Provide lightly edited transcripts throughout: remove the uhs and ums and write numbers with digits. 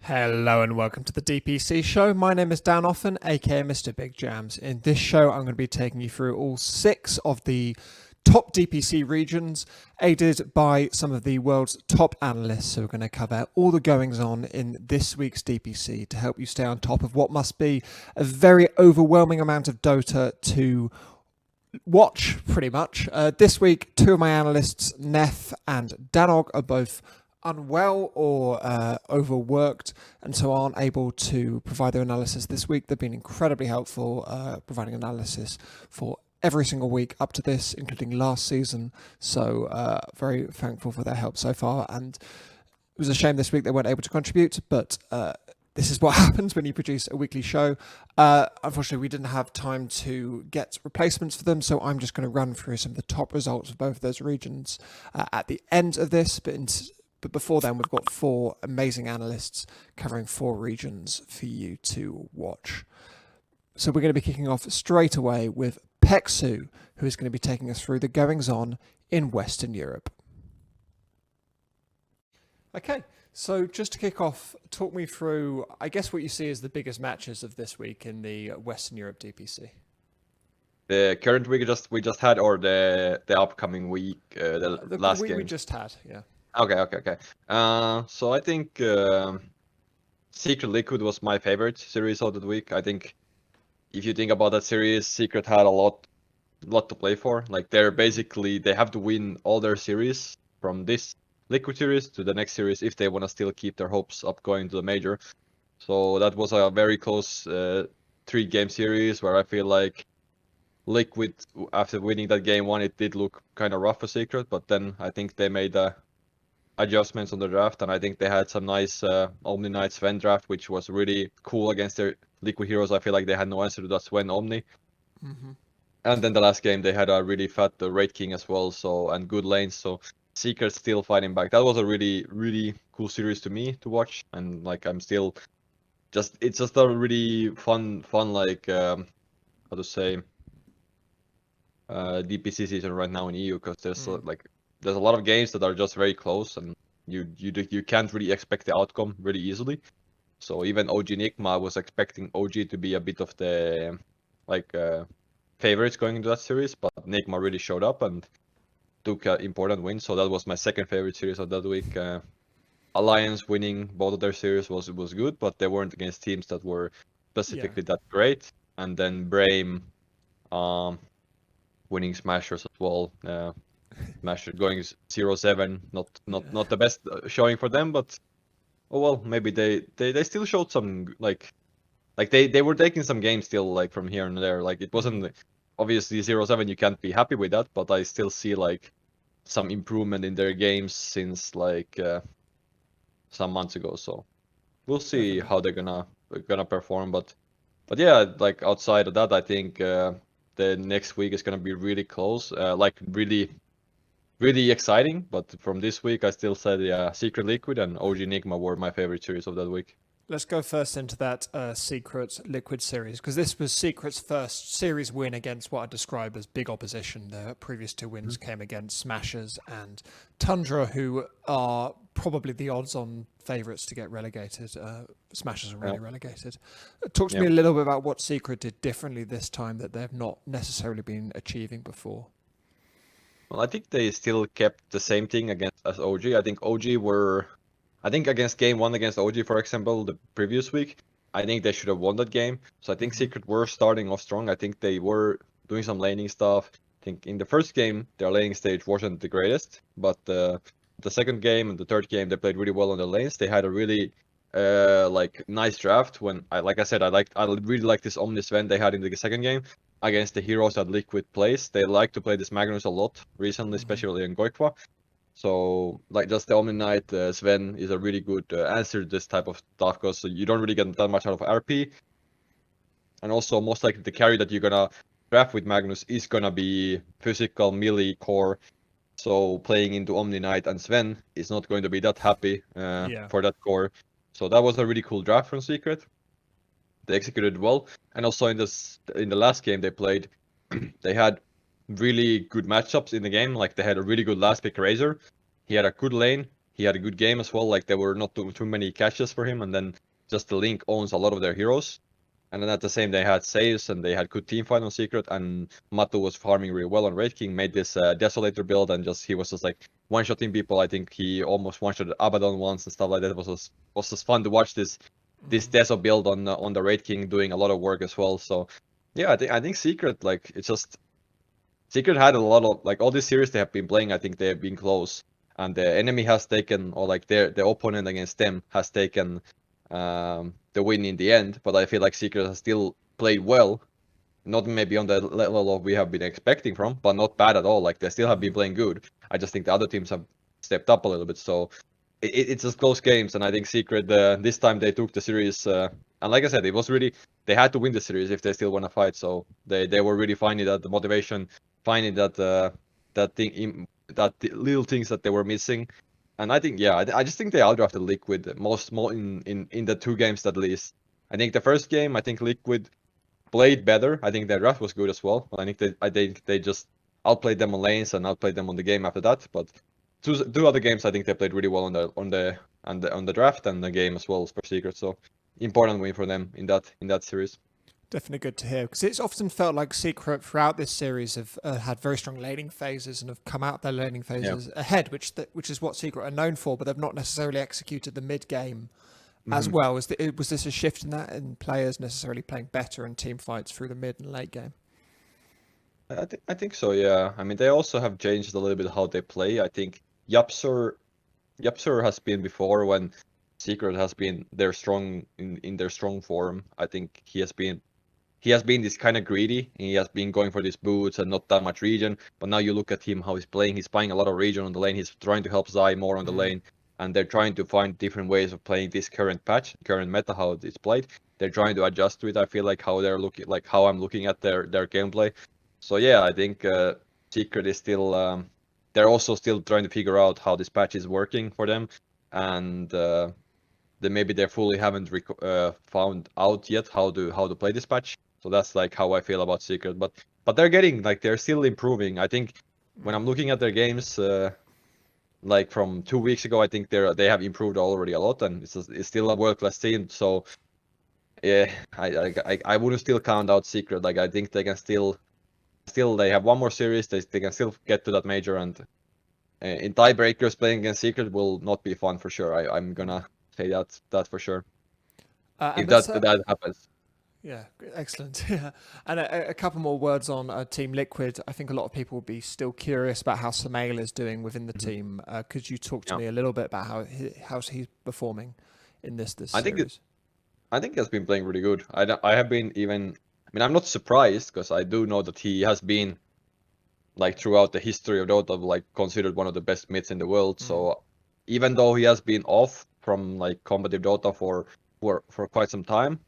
Hello and welcome to the DPC Show. My name is Dan Offen, aka Mr. Big Jams. In this show, I'm going to be taking you through all 6 of the top DPC regions, aided by some of the world's top analysts who are going to cover all the goings on in this week's DPC to help you stay on top of what must be a very overwhelming amount of Dota to watch, pretty much. This week, 2 of my analysts, Neff and Danog, are both unwell or overworked and so aren't able to provide their analysis this week. They've been incredibly helpful providing analysis for every single week up to this, including last season. So very thankful for their help so far, and it was a shame this week they weren't able to contribute, but this is what happens when you produce a weekly show. Unfortunately, we didn't have time to get replacements for them, so I'm just going to run through some of the top results of both of those regions at the end of this. But before then, we've got 4 amazing analysts covering 4 regions for you to watch. So we're going to be kicking off straight away with Peksu, who is going to be taking us through the goings-on in Western Europe. Okay, so just to kick off, talk me through, I guess, what you see as the biggest matches of this week in the Western Europe DPC. The current week we just had, or the upcoming week, the last week game? We just had, yeah. Okay. So I think Secret Liquid was my favorite series of the week. I think if you think about that series, Secret had a lot to play for. Like they have to win all their series from this Liquid series to the next series if they want to still keep their hopes up going to the major. So that was a very close 3-game series where I feel like Liquid, after winning that game 1, it did look kind of rough for Secret, but then I think they made adjustments on the draft, and I think they had some nice Omni Knight Sven draft, which was really cool against their Liquid heroes. I feel like they had no answer to that Sven Omni. Mm-hmm. And then the last game they had a really fat Raid King as well, and good lanes, so Secret still fighting back. That was a really cool series to me to watch, and like I'm still it's just a really fun like how to say DPC season right now in EU, because there's a lot of games that are just very close, and you can't really expect the outcome really easily. So even OG Nigma was expecting OG to be a bit of the favorites going into that series, but Nigma really showed up and took an important win. So that was my second favorite series of that week. Alliance winning both of their series was good, but they weren't against teams that were specifically that great. And then Brame winning Smashers as well. Smasher going 0-7, not the best showing for them, but oh well, maybe they still showed some like they were taking some games still, like from here and there. Like it wasn't obviously 0-7, you can't be happy with that, but I still see like some improvement in their games since like some months ago. So we'll see how they're gonna perform, but yeah, like outside of that, I think the next week is gonna be really close, like really exciting. But from this week, I still said Secret Liquid and OG Nigma were my favorite series of that week. Let's go first into that Secret Liquid series, because this was Secret's first series win against what I describe as big opposition. The previous 2 wins came against Smashers and Tundra, who are probably the odds-on favourites to get relegated. Smashers are really relegated. Talk to me a little bit about what Secret did differently this time that they've not necessarily been achieving before. Well, I think they still kept the same thing as OG. I think against game 1 against OG, for example, the previous week, I think they should have won that game. So I think Secret were starting off strong. I think they were doing some laning stuff. I think in the first game, their laning stage wasn't the greatest, but the second game and the third game, they played really well on the lanes. They had a really nice draft. When I really like this Omni Sven they had in the second game against the heroes that Liquid plays. They like to play this Magnus a lot recently, especially in Goikwa. So like just the Omni Knight Sven is a really good answer to this type of stuff, because you don't really get that much out of RP. And also most likely the carry that you're gonna draft with Magnus is gonna be physical melee core. So playing into Omni Knight and Sven is not going to be that happy for that core. So that was a really cool draft from Secret. They executed well, and also in the last game they played, they had really good matchups in the game. Like they had a really good last pick Razor. He had a good lane. he had a good game as well. Like there were not too many catches for him, and then just the Link owns a lot of their heroes. And then at the same, they had saves and they had good team fight on Secret, and Matu was farming really well on Wraith King, made this Desolator build, and he was just like one-shotting people. I think he almost one-shotted Abaddon once and stuff like that. It was just fun to watch this Deso build on the Wraith King doing a lot of work as well. So yeah, I think Secret, like it's just Secret had a lot of like all these series they have been playing. I think they have been close, and the enemy has taken, or like the opponent against them has taken the win in the end. But I feel like Secret has still played well, not maybe on the level of we have been expecting from, but not bad at all. Like they still have been playing good. I just think the other teams have stepped up a little bit. So it's just close games, and I think Secret this time they took the series. And like I said, it was really they had to win the series if they still want to fight. So they were really finding that the motivation, finding that that thing little things that they were missing. And I think I just think they outdrafted Liquid most more in the 2 games at least. I think the first game I think Liquid played better. I think their draft was good as well. But I think they just outplayed them on lanes and outplayed them on the game after that. But two other games I think they played really well on the draft and the game as well for Secret. So important win for them in that series. Definitely good to hear, because it's often felt like Secret throughout this series have had very strong laning phases and have come out their laning phases ahead, which is what Secret are known for, but they've not necessarily executed the mid game as well. Was this a shift in that, in players necessarily playing better in team fights through the mid and late game? I think so. Yeah. I mean, they also have changed a little bit how they play. I think Yapsor has been before when Secret has been their strong in their strong form. I think he has been this kind of greedy. He has been going for these boots and not that much region. But now you look at him, how he's playing. He's buying a lot of region on the lane. He's trying to help Zai more on the lane. And they're trying to find different ways of playing this current patch, current meta, how it's played. They're trying to adjust to it. I feel like how they're looking, like how I'm looking at their gameplay. So yeah, I think Secret is still. They're also still trying to figure out how this patch is working for them, and maybe they fully haven't found out yet how to play this patch. So that's like how I feel about Secret. But they're getting, like, they're still improving. I think when I'm looking at their games, like from 2 weeks ago, I think they have improved already a lot, and it's still a world-class team. So yeah, I wouldn't still count out Secret. Like I think they can still they have one more series. They can still get to that major, and in tiebreakers playing against Secret will not be fun for sure. I'm gonna say that for sure. If And that happens. yeah, excellent. Yeah, and a couple more words on Team Liquid. I think a lot of people will be still curious about how Samael is doing within the team. Could you talk to me a little bit about how he's performing in this I think series? I think he has been playing really good. I have been even. I mean, I'm not surprised because I do know that he has been, like, throughout the history of Dota, like, considered one of the best mids in the world. So even though he has been off from like competitive Dota for quite some time,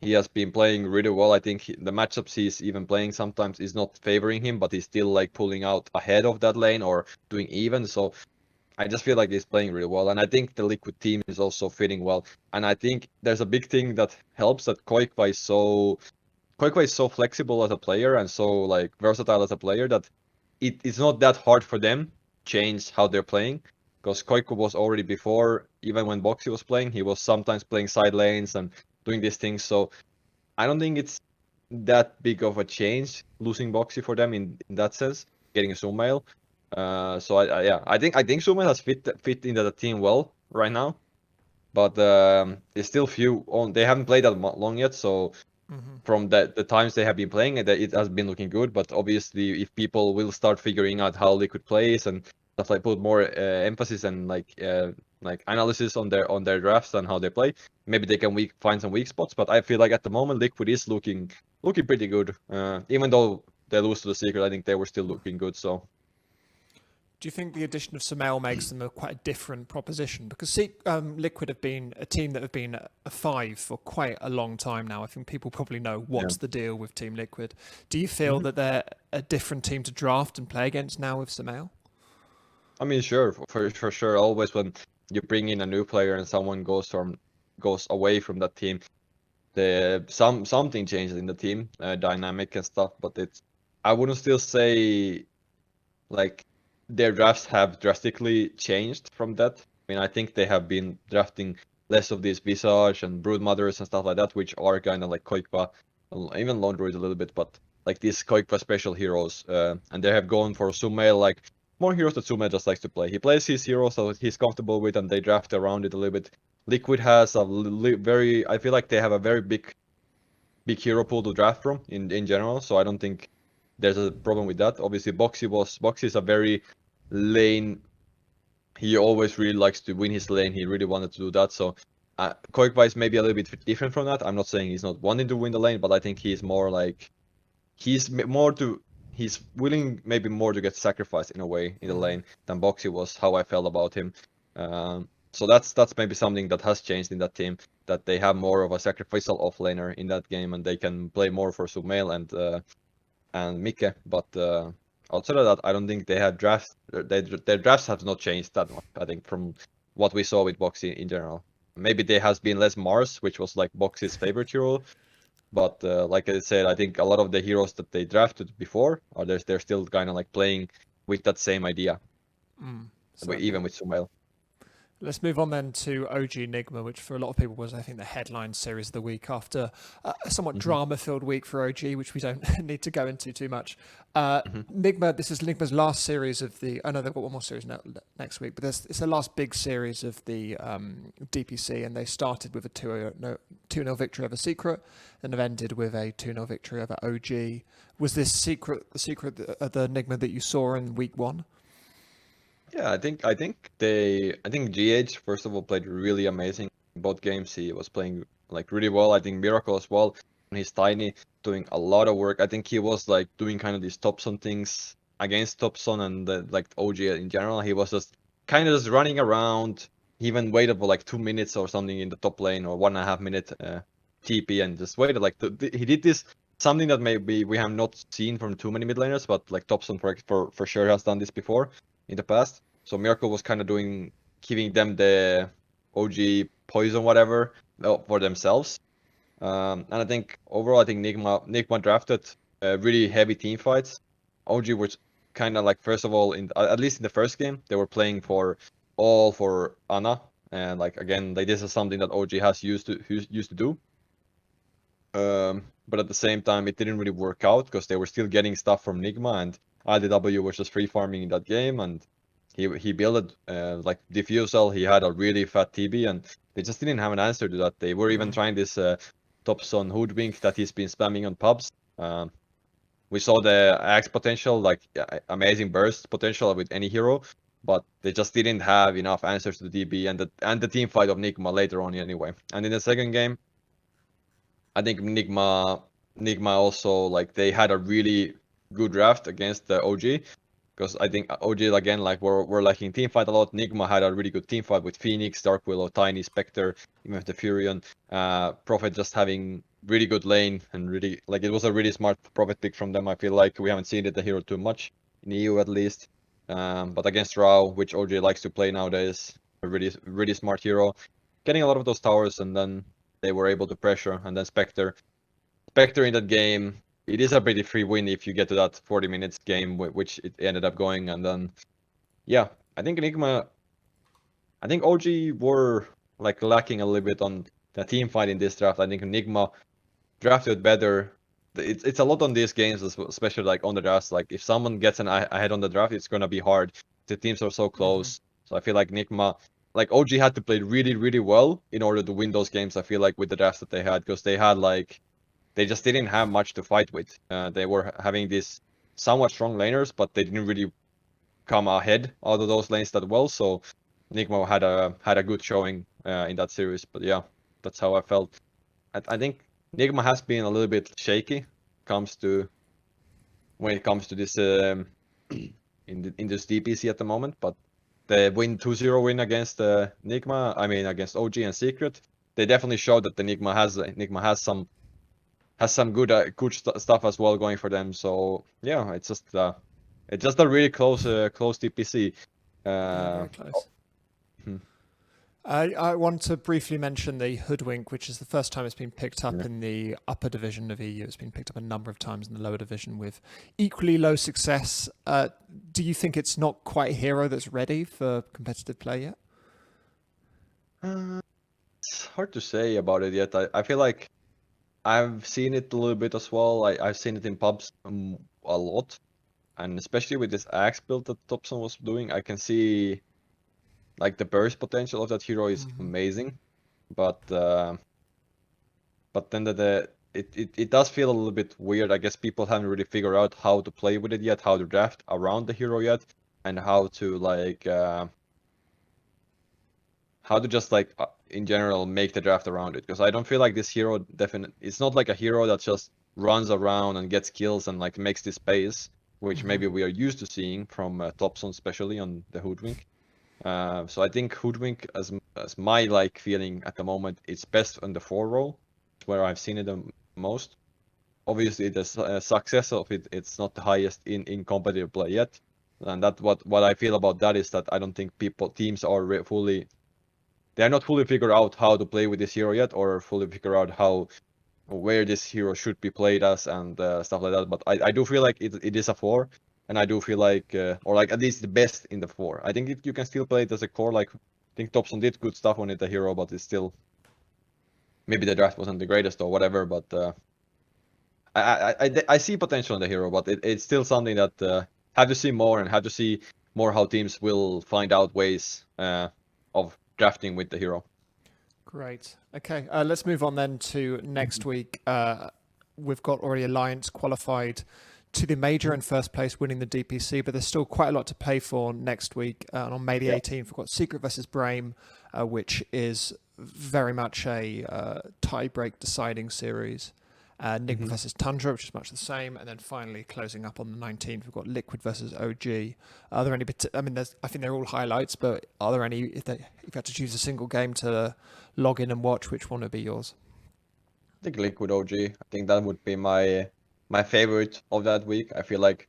he has been playing really well. I think the matchups he's even playing sometimes is not favoring him, but he's still like pulling out ahead of that lane or doing even. So I just feel like he's playing really well, and I think the Liquid team is also fitting well. And I think there's a big thing that helps that Koikwa is so flexible as a player and so like versatile as a player that it's not that hard for them change how they're playing. Because Koikwa was already before, even when Boxy was playing, he was sometimes playing side lanes and doing these things. So I don't think it's that big of a change losing Boxy for them in that sense, getting a Sumail. So I think Sumail has fit into the team well right now, but it's still few on. They haven't played that long yet, so from the times they have been playing it has been looking good. But obviously, if people will start figuring out how Liquid plays and stuff, like put more emphasis and like analysis on their drafts and how they play, maybe they can find some weak spots. But I feel like at the moment Liquid is looking pretty good. Even though they lose to the Secret, I think they were still looking good. So Do you think the addition of Samael makes them quite a different proposition? Because Liquid have been a team that have been a 5 for quite a long time now. I think people probably know what's the deal with Team Liquid. Do you feel that they're a different team to draft and play against now with Samael? I mean, sure, for sure. Always when you bring in a new player and someone goes away from that team, something changes in the team dynamic and stuff. But I wouldn't still say like their drafts have drastically changed from that. mean, I think they have been drafting less of these Visage and Broodmothers and stuff like that, which are kind of like Koikva, even Lone Druid a little bit, but like these Koikva special heroes. And they have gone for Sumail, like more heroes that Sumail just likes to play. He plays his heroes that he's comfortable with, and they draft around it a little bit. Liquid has a very, I feel like they have a very big hero pool to draft from in general, so I don't think there's a problem with that. Obviously, Boxy is a very lane. He always really likes to win his lane. He really wanted to do that. So Koikva is maybe a little bit different from that. I'm not saying he's not wanting to win the lane, but I think he's more like he's willing maybe more to get sacrificed in a way in the lane than Boxy was. How I felt about him. So that's maybe something that has changed in that team, that they have more of a sacrificial offlaner in that game, and they can play more for Sumail and Mike. But outside of that, I don't think they have drafts. Their drafts have not changed that much. I think from what we saw with Boxy in general. Maybe there has been less Mars, which was like Boxy's favorite hero. But like I said, I think a lot of the heroes that they drafted before they're still kind of like playing with that same idea, even with Sumail. Let's move on then to OG Enigma, which for a lot of people was, I think, the headline series of the week after a somewhat drama-filled week for OG, which we don't need to go into too much. Enigma, this is Enigma's last series of the. I know they've got one more series next week, but it's the last big series of the DPC, and they started with a 2-0 victory over Secret, and have ended with a 2-0 victory over OG. Was this the secret of the Enigma that you saw in week one? Yeah, I think GH first of all played really amazing in both games. He was playing like really well. I think Miracle as well. And he's tiny, doing a lot of work. I think he was like doing kind of these Topson things against Topson and like OG in general. He was just kind of just running around. He even waited for like 2 minutes or something in the top lane, or 1.5 minute TP, and just waited. Like he did this, something that maybe we have not seen from too many mid laners, but like Topson for sure has done this before in the past. So Miracle was kind of giving them the OG poison, whatever, for themselves. And I think overall, I think Nigma drafted really heavy team fights. OG was kind of like, first of all, at least in the first game, they were playing for Ana, and like again, like this is something that OG has used to do. But at the same time, it didn't really work out because they were still getting stuff from Nigma, and IDW was just free farming in that game, and he built like Diffusal. He had a really fat TB, and they just didn't have an answer to that. They were even trying this Topson Hoodwink that he's been spamming on pubs. We saw the Axe potential, like amazing burst potential with any hero, but they just didn't have enough answers to the DB and the team fight of Nigma later on anyway. And in the second game, I think Nigma also, like, they had a really good draft against the OG, because I think OG again, like, we're lacking team fight a lot. Nigma had a really good team fight with Phoenix, Dark Willow, Tiny, Spectre, even with the Furion. Prophet just having really good lane, and really, like, it was a really smart Prophet pick from them. I feel like we haven't seen it the hero too much in EU at least. But against Rao, which OG likes to play nowadays, a really smart hero, getting a lot of those towers, and then they were able to pressure. And then Spectre in that game, it is a pretty free win if you get to that 40 minutes game, which it ended up going. And then, yeah, I think OG were like lacking a little bit on the team fight in this draft. I think Enigma drafted better. It's a lot on these games, especially like on the draft. Like if someone gets an ahead on the draft, it's gonna be hard. The teams are so close. So I feel like Enigma, like OG had to play really, really well in order to win those games. I feel like with the drafts that they had, because they had like, they just didn't have much to fight with. They were having these somewhat strong laners, but they didn't really come ahead out of those lanes that well. So Enigma had a good showing in that series. But yeah, that's how I felt. I think Enigma has been a little bit shaky when it comes to this in this DPC at the moment. But the 2-0 win against against OG and Secret, they definitely showed that the Enigma has some good stuff as well going for them. So yeah, it's just a really close DPC. Very close. I want to briefly mention the Hoodwink, which is the first time it's been picked up in the upper division of EU. It's been picked up a number of times in the lower division with equally low success. Do you think it's not quite a hero that's ready for competitive play yet? It's hard to say about it yet. I feel like I've seen it a little bit as well. I've seen it in pubs a lot, and especially with this axe build that Thompson was doing, I can see like the burst potential of that hero is amazing, but then it does feel a little bit weird. I guess people haven't really figured out how to play with it yet, how to draft around the hero yet, and how to like how to just like in general make the draft around it. Because I don't feel like this hero it's not like a hero that just runs around and gets kills and like makes this space, which maybe we are used to seeing from Topson, especially on the Hoodwink. So I think Hoodwink, as my like feeling at the moment, it's best on the 4 role, where I've seen it the most. Obviously, the success of it's not the highest in competitive play yet, and that what I feel about that is that I don't think teams are they're not fully figured out how to play with this hero yet, or fully figure out where this hero should be played as and stuff like that. But I do feel like it is a 4. And I do feel like, or like at least the best in the 4. I think you can still play it as a core. Like, I think Thompson did good stuff on it, the hero, but it's still maybe the draft wasn't the greatest or whatever. But I see potential in the hero, but it's still something that have to see more and have to see more how teams will find out ways of drafting with the hero. Great. Okay, let's move on then to next week. We've got already Alliance qualified to the major in first place, winning the DPC, but there's still quite a lot to play for next week. And on May the 18th, we've got Secret versus Brame, which is very much a tie-break deciding series. Enigma versus Tundra, which is much the same, and then finally closing up on the 19th, we've got Liquid versus OG. Are there any? I mean, I think they're all highlights, but are there any? If you had to choose a single game to log in and watch, which one would be yours? I think Liquid OG. I think that would be my favorite of that week. I feel like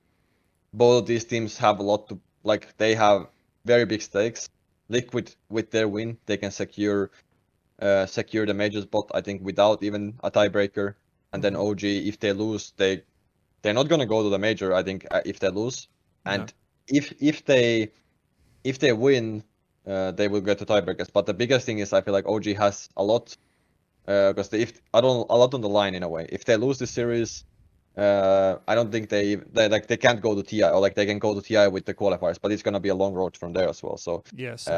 both of these teams have a lot to like. They have very big stakes. Liquid with their win, they can secure the major spot. I think without even a tiebreaker. And then OG, if they lose, they're not gonna go to the major. I think if they lose, and if they win, they will get to tiebreakers. But the biggest thing is I feel like OG has a lot because a lot on the line in a way. If they lose this series, I don't think they can't go to TI, or like they can go to TI with the qualifiers, but it's gonna be a long road from there as well. So Yes.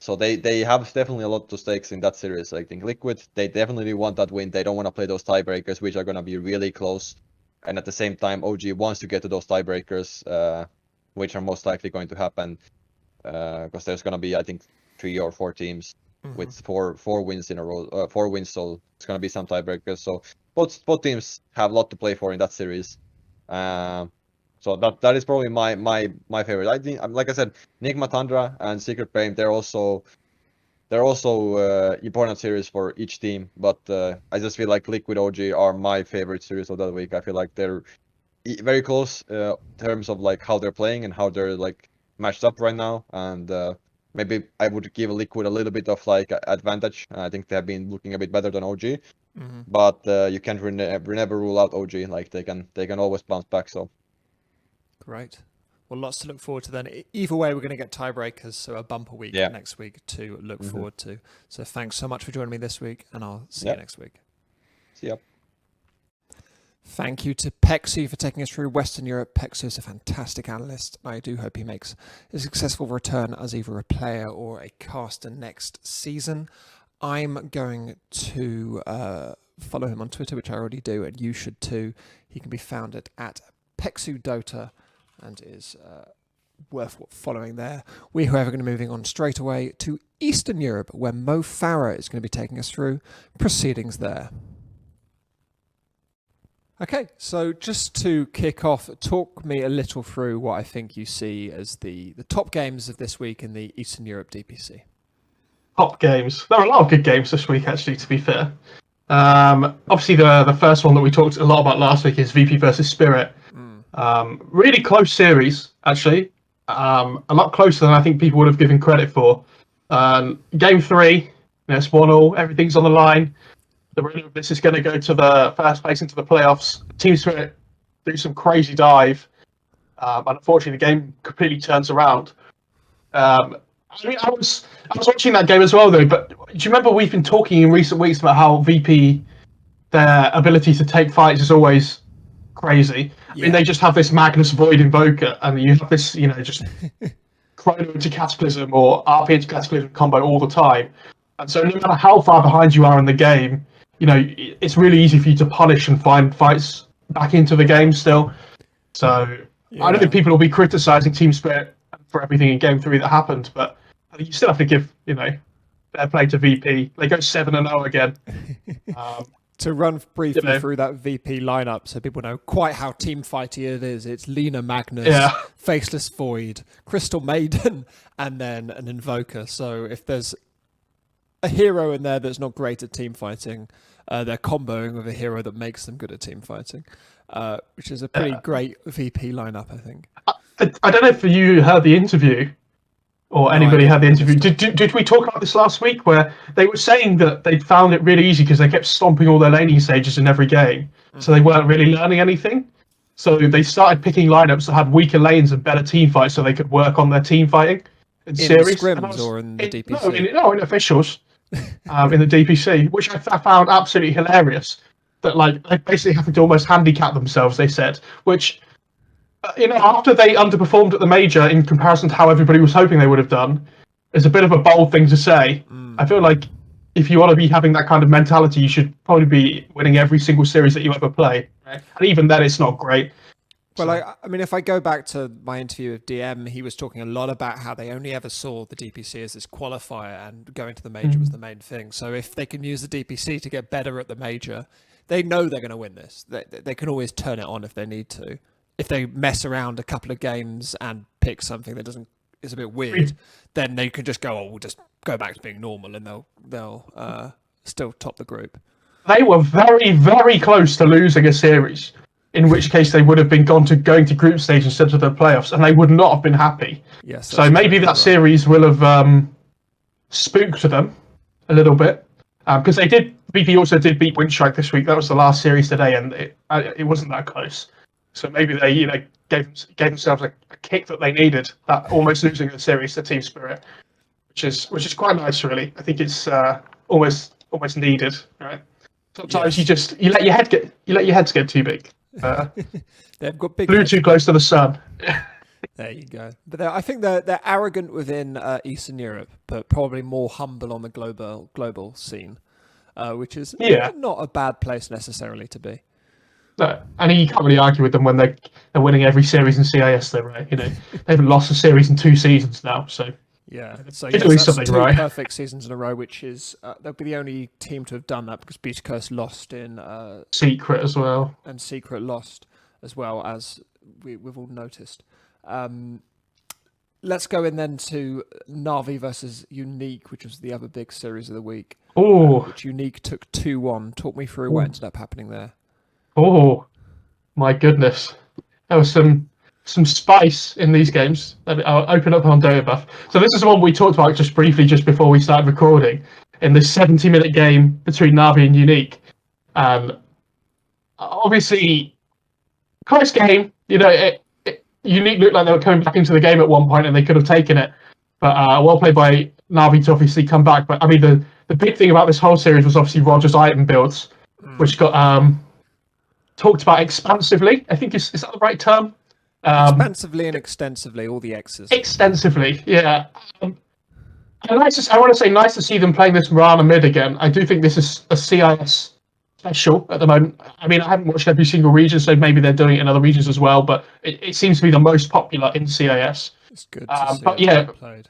so they have definitely a lot of stakes in that series. I think Liquid, they definitely want that win. They don't want to play those tiebreakers, which are gonna be really close. And at the same time, OG wants to get to those tiebreakers, which are most likely going to happen because there's gonna be, I think, 3 or 4 teams with four wins in a row, 4 wins. So it's gonna be some tiebreakers. So both teams have a lot to play for in that series. So that is probably my favorite. I think, like I said, Enigma Tundra and Secret Pain, they're also important series for each team. But I just feel like Liquid OG are my favorite series of that week. I feel like they're very close in terms of like how they're playing and how they're like matched up right now. And maybe I would give Liquid a little bit of like advantage. I think they have been looking a bit better than OG. But you can't never rule out OG. Like they can always bounce back. So. Great. Well, lots to look forward to then. Either way, we're going to get tiebreakers, so a bumper week next week to look forward to. So thanks so much for joining me this week, and I'll see you next week. See ya. Thank you to Pexu for taking us through Western Europe. Pexu is a fantastic analyst. I do hope he makes a successful return as either a player or a caster next season. I'm going to follow him on Twitter, which I already do, and you should too. He can be found at Pexu Dota, and is worth following there. We, however, are going to be moving on straight away to Eastern Europe, where Mo Farah is going to be taking us through proceedings there. Okay, so just to kick off, talk me a little through what I think you see as the top games of this week in the Eastern Europe DPC. Top games. There are a lot of good games this week, actually, to be fair. Obviously, the first one that we talked a lot about last week is VP versus Spirit. Really close series, actually. A lot closer than I think people would have given credit for. Game 3, it's 1-1, everything's on the line. The winner of this is going to go to the first place into the playoffs. Team Spirit do some crazy dive. And unfortunately, the game completely turns around. I mean, I was watching that game as well, though. But do you remember we've been talking in recent weeks about how VP, their ability to take fights is always crazy. I mean, they just have this Magnus Void Invoker, and you have this, just Chrono into Cataclysm or RP into Cataclysm combo all the time. And so no matter how far behind you are in the game, it's really easy for you to punish and find fights back into the game still. So I don't think people will be criticizing Team Spirit for everything in Game 3 that happened, but I think you still have to give, fair play to VP. They go 7-0 again. To run briefly through that VP lineup so people know quite how team fighty it is, it's Lena Magnus, Faceless Void, Crystal Maiden, and then an Invoker. So if there's a hero in there that's not great at team fighting, they're comboing with a hero that makes them good at team fighting, which is a pretty great VP lineup, I think. I don't know if you heard the interview or anybody had the interview. Did we talk about this last week where they were saying that they'd found it really easy because they kept stomping all their laning stages in every game, so they weren't really learning anything. So they started picking lineups that had weaker lanes and better team fights so they could work on their team fighting in series. Scrims or in the DPC? No, in officials. In the DPC, which I found absolutely hilarious. That they basically having to almost handicap themselves, they said, which after they underperformed at the major in comparison to how everybody was hoping they would have done, is a bit of a bold thing to say. I feel like if you want to be having that kind of mentality, you should probably be winning every single series that you ever play. Right? And even then, it's not great. Well, I mean, if I go back to my interview with DM, he was talking a lot about how they only ever saw the DPC as this qualifier, and going to the major was the main thing. So if they can use the DPC to get better at the major, they know they're going to win this. They can always turn it on if they need to. If they mess around a couple of games and pick something that is a bit weird, then they can just go, we'll just go back to being normal, and they'll still top the group. They were very, very close to losing a series, in which case they would have been going to group stage instead of the playoffs, and they would not have been happy. Yes. So maybe that series will have spooked them a little bit, because VP also did beat Windstrike this week. That was the last series today, and it wasn't that close. So maybe they gave themselves a kick that they needed, that almost losing the series to Team Spirit, which is quite nice, really. I think it's almost needed, right? Sometimes you let your heads get too big. They've got big flew too close to the sun. There you go. But I think they're arrogant within Eastern Europe, but probably more humble on the global scene, which is not a bad place necessarily to be. No, and you can't really argue with them when they're winning every series in CIS, though, right? They haven't lost a series in 2 seasons now, so so that's something 2 right. Perfect seasons in a row, which is they'll be the only team to have done that, because Beta Curse lost in Secret as well, and Secret lost as well, as we've all noticed. Let's go in then to Na'Vi versus Unique, which was the other big series of the week. Which Unique took 2-1. Talk me through what ended up happening there. Oh, my goodness. There was some spice in these games. I'll open up on Dota Buff. So this is the one we talked about just briefly just before we started recording, in this 70-minute game between Na'Vi and Unique. Obviously, close game. Unique looked like they were coming back into the game at one point and they could have taken it. But well played by Na'Vi to obviously come back. But I mean, the big thing about this whole series was obviously Roger's item builds, which got talked about expansively. I think is that the right term? Expansively and extensively, all the X's. Extensively, yeah. I want to say nice to see them playing this Mirana mid again. I do think this is a CIS special at the moment. I mean, I haven't watched every single region, so maybe they're doing it in other regions as well, but it seems to be the most popular in CIS. It's good to see but played.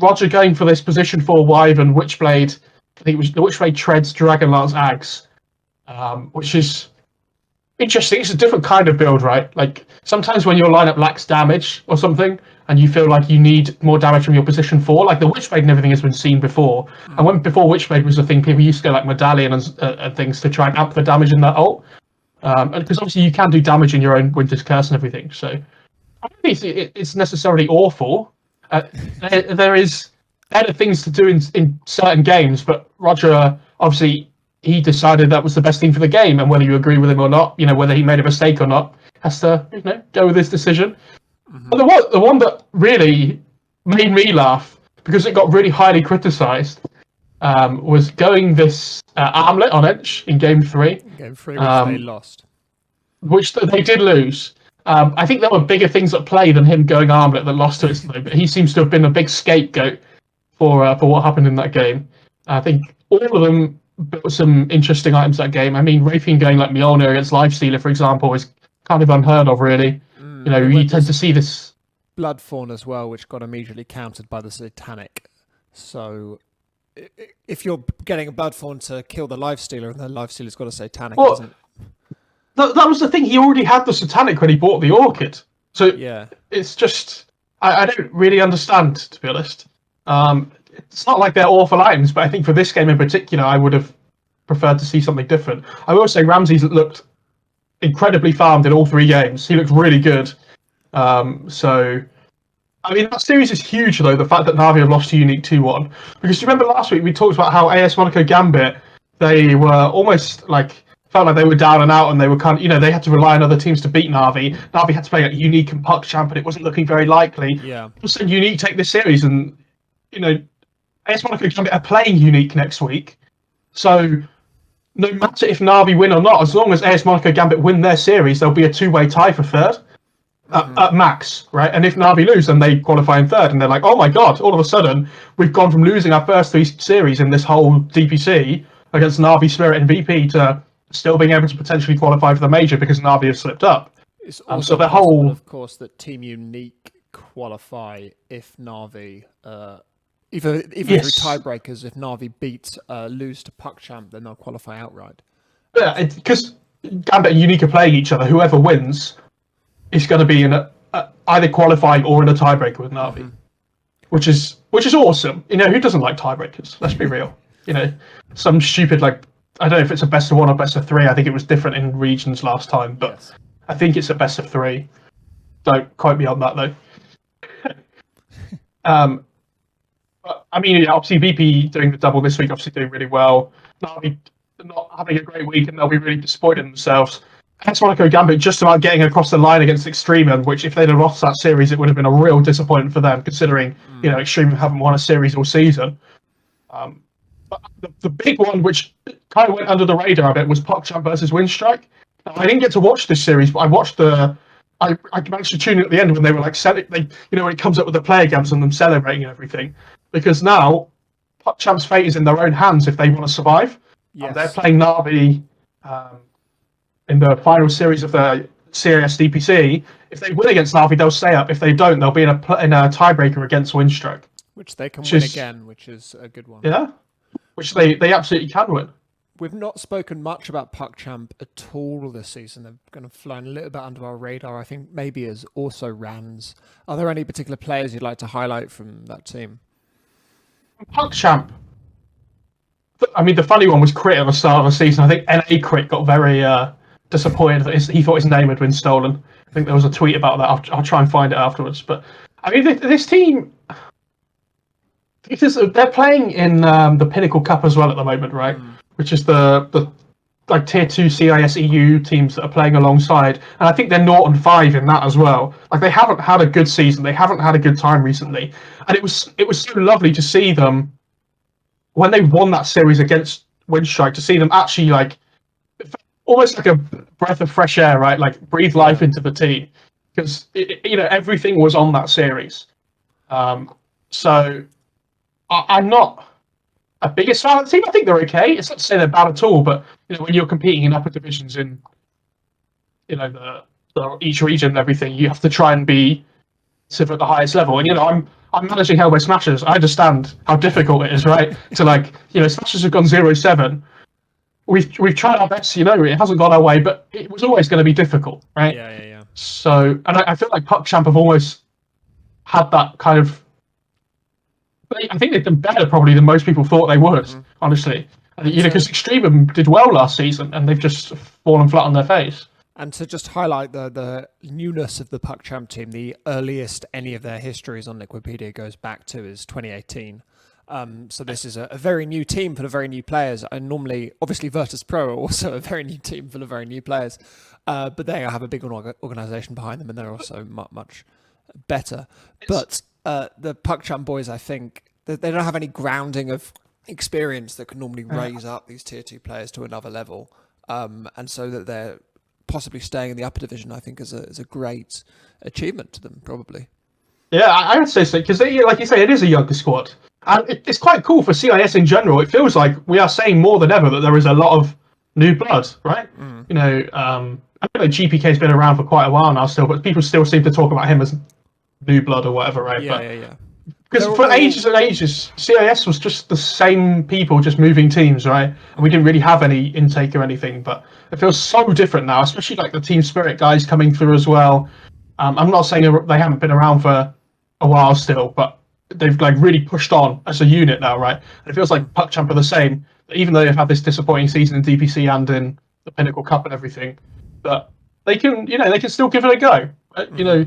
Roger going for this position 4 Wyvern, Witchblade, I think it was the Witchblade Treads, Dragonlance Axe, which is interesting. It's a different kind of build, right? Like sometimes when your lineup lacks damage or something, and you feel like you need more damage from your position 4, like the Witchblade and everything has been seen before. And before Witchblade was a thing, people used to go like Medallion and things to try and amp the damage in that ult. Because obviously you can do damage in your own Winter's Curse and everything. So I don't think it's necessarily awful. There is better things to do in certain games, but Roger obviously he decided that was the best thing for the game, and whether you agree with him or not, whether he made a mistake or not, has to go with his decision. But the one that really made me laugh because it got really highly criticised, was going this armlet on Edge in Game 3. Game 3, which they lost. Which they did lose. I think there were bigger things at play than him going armlet that lost to it, though. But he seems to have been a big scapegoat for what happened in that game. I think all of them built some interesting items that game. I mean, Raytheon going like Mjolnir against Lifestealer, for example, is kind of unheard of, really. You tend to see this. Bloodfawn as well, which got immediately countered by the Satanic. So if you're getting a Bloodfawn to kill the Lifestealer, and the Lifestealer's got a Satanic, isn't that was the thing. He already had the Satanic when he bought the Orchid. So yeah, it's just I don't really understand, to be honest. It's not like they're awful items, but I think for this game in particular, I would have preferred to see something different. I will say Ramsey's looked incredibly farmed in all 3 games. He looked really good. So, I mean, that series is huge, though, the fact that Na'Vi have lost to Unique 2-1. Because you remember last week we talked about how AS Monaco Gambit, they were almost like, felt like they were down and out, and they were kind of, they had to rely on other teams to beat Na'Vi. Na'Vi had to play like Unique and PuckChamp, and it wasn't looking very likely. Yeah. All of a sudden, Unique take this series, and, AS Monaco Gambit are playing Unique next week. So, no matter if Na'Vi win or not, as long as AS Monaco Gambit win their series, there'll be a 2-way tie for third. At max, right? And if Na'Vi lose, then they qualify in third, and they're like, oh my god, all of a sudden, we've gone from losing our first 3 series in this whole DPC against Na'Vi, Spirit, and VP to still being able to potentially qualify for the major because Na'Vi have slipped up. It's also so the possible, whole, of course, that Team Unique qualify if Na'Vi, even through tiebreakers, if Na'Vi lose to PuckChamp, then they'll qualify outright. Yeah, because Gambit and Unique are playing each other. Whoever wins is going to be in either qualifying or in a tiebreaker with Na'Vi, which is awesome. Who doesn't like tiebreakers? Let's be real. Some stupid, like, I don't know if it's a best of 1 or best of 3. I think it was different in regions last time, but yes. I think it's a best of 3. Don't quote me on that, though. But, I mean, obviously VP doing the double this week, obviously doing really well. Na'Vi not having a great week, and they'll be really disappointed in themselves. AS Monaco Gambit just about getting across the line against Extreme, which if they'd have lost that series, it would have been a real disappointment for them, considering Extreme haven't won a series all season. But the big one, which kind of went under the radar a bit, was PuckChamp versus Windstrike. Now, I didn't get to watch this series, but I watched I managed to tune in at the end when they were like when it comes up with the player games and them celebrating and everything, because now PuckChamp's fate is in their own hands if they want to survive. Yes. They're playing Na'Vi in the final series of the CAS DPC. If they win against Na'Vi, they'll stay up. If they don't, they'll be in a tiebreaker against Windstrike. Which they can win again, which is a good one. Yeah, which they absolutely can win. We've not spoken much about PuckChamp at all this season. They're going to fly a little bit under our radar, I think, maybe as also Rans. Are there any particular players you'd like to highlight from that team? PuckChamp. I mean, the funny one was Crit at the start of the season. I think NA Crit got very disappointed that he thought his name had been stolen. I think there was a tweet about that. I'll try and find it afterwards. But I mean, this team, they're playing in the Pinnacle Cup as well at the moment, right? Which is the like tier 2 CIS EU teams that are playing alongside, and I think they're 0-5 in that as well. Like, they haven't had a good season. They haven't had a good time recently, and it was so lovely to see them when they won that series against Windstrike, to see them actually like almost like a breath of fresh air, right? Like, breathe life into the team, because everything was on that series. So I'm not a biggest fan of the team. I think they're okay. It's not to say they're bad at all, but when you're competing in upper divisions in the each region and everything, you have to try and be at the highest level. And I'm managing Hellboy Smashers. I understand how difficult it is, right? To Smashers have gone 0-7. We've tried our best. It hasn't gone our way, but it was always going to be difficult, right? Yeah. So, and I feel like PuckChamp have almost had that kind of. I think they've done better probably than most people thought they would, honestly. Because Extreme did well last season, and they've just fallen flat on their face. And to just highlight the newness of the PuckChamp team, the earliest any of their histories on Liquipedia goes back to is 2018. So this is a very new team full of very new players. And normally, obviously, Virtus Pro are also a very new team full of very new players. But they have a big organisation behind them, and they're also much better. But the PuckChamp boys, I think, they don't have any grounding of experience that can normally raise up these tier 2 players to another level, and so that they're possibly staying in the upper division, I think is a great achievement to them, probably. Yeah, I would say so, because like you say, it is a younger squad, and it's quite cool for CIS in general. It feels like we are saying more than ever that there is a lot of new blood, right? You know, I know GPK's been around for quite a while now still, but people still seem to talk about him as new blood or whatever, right? Yeah. Because for ages and ages, CIS was just the same people just moving teams, right? And we didn't really have any intake or anything, but it feels so different now, especially like the Team Spirit guys coming through as well. I'm not saying they haven't been around for a while still, but they've like really pushed on as a unit now, right? And it feels like PuckChamp are the same, even though they've had this disappointing season in DPC and in the Pinnacle Cup and everything, but they can still give it a go. You know,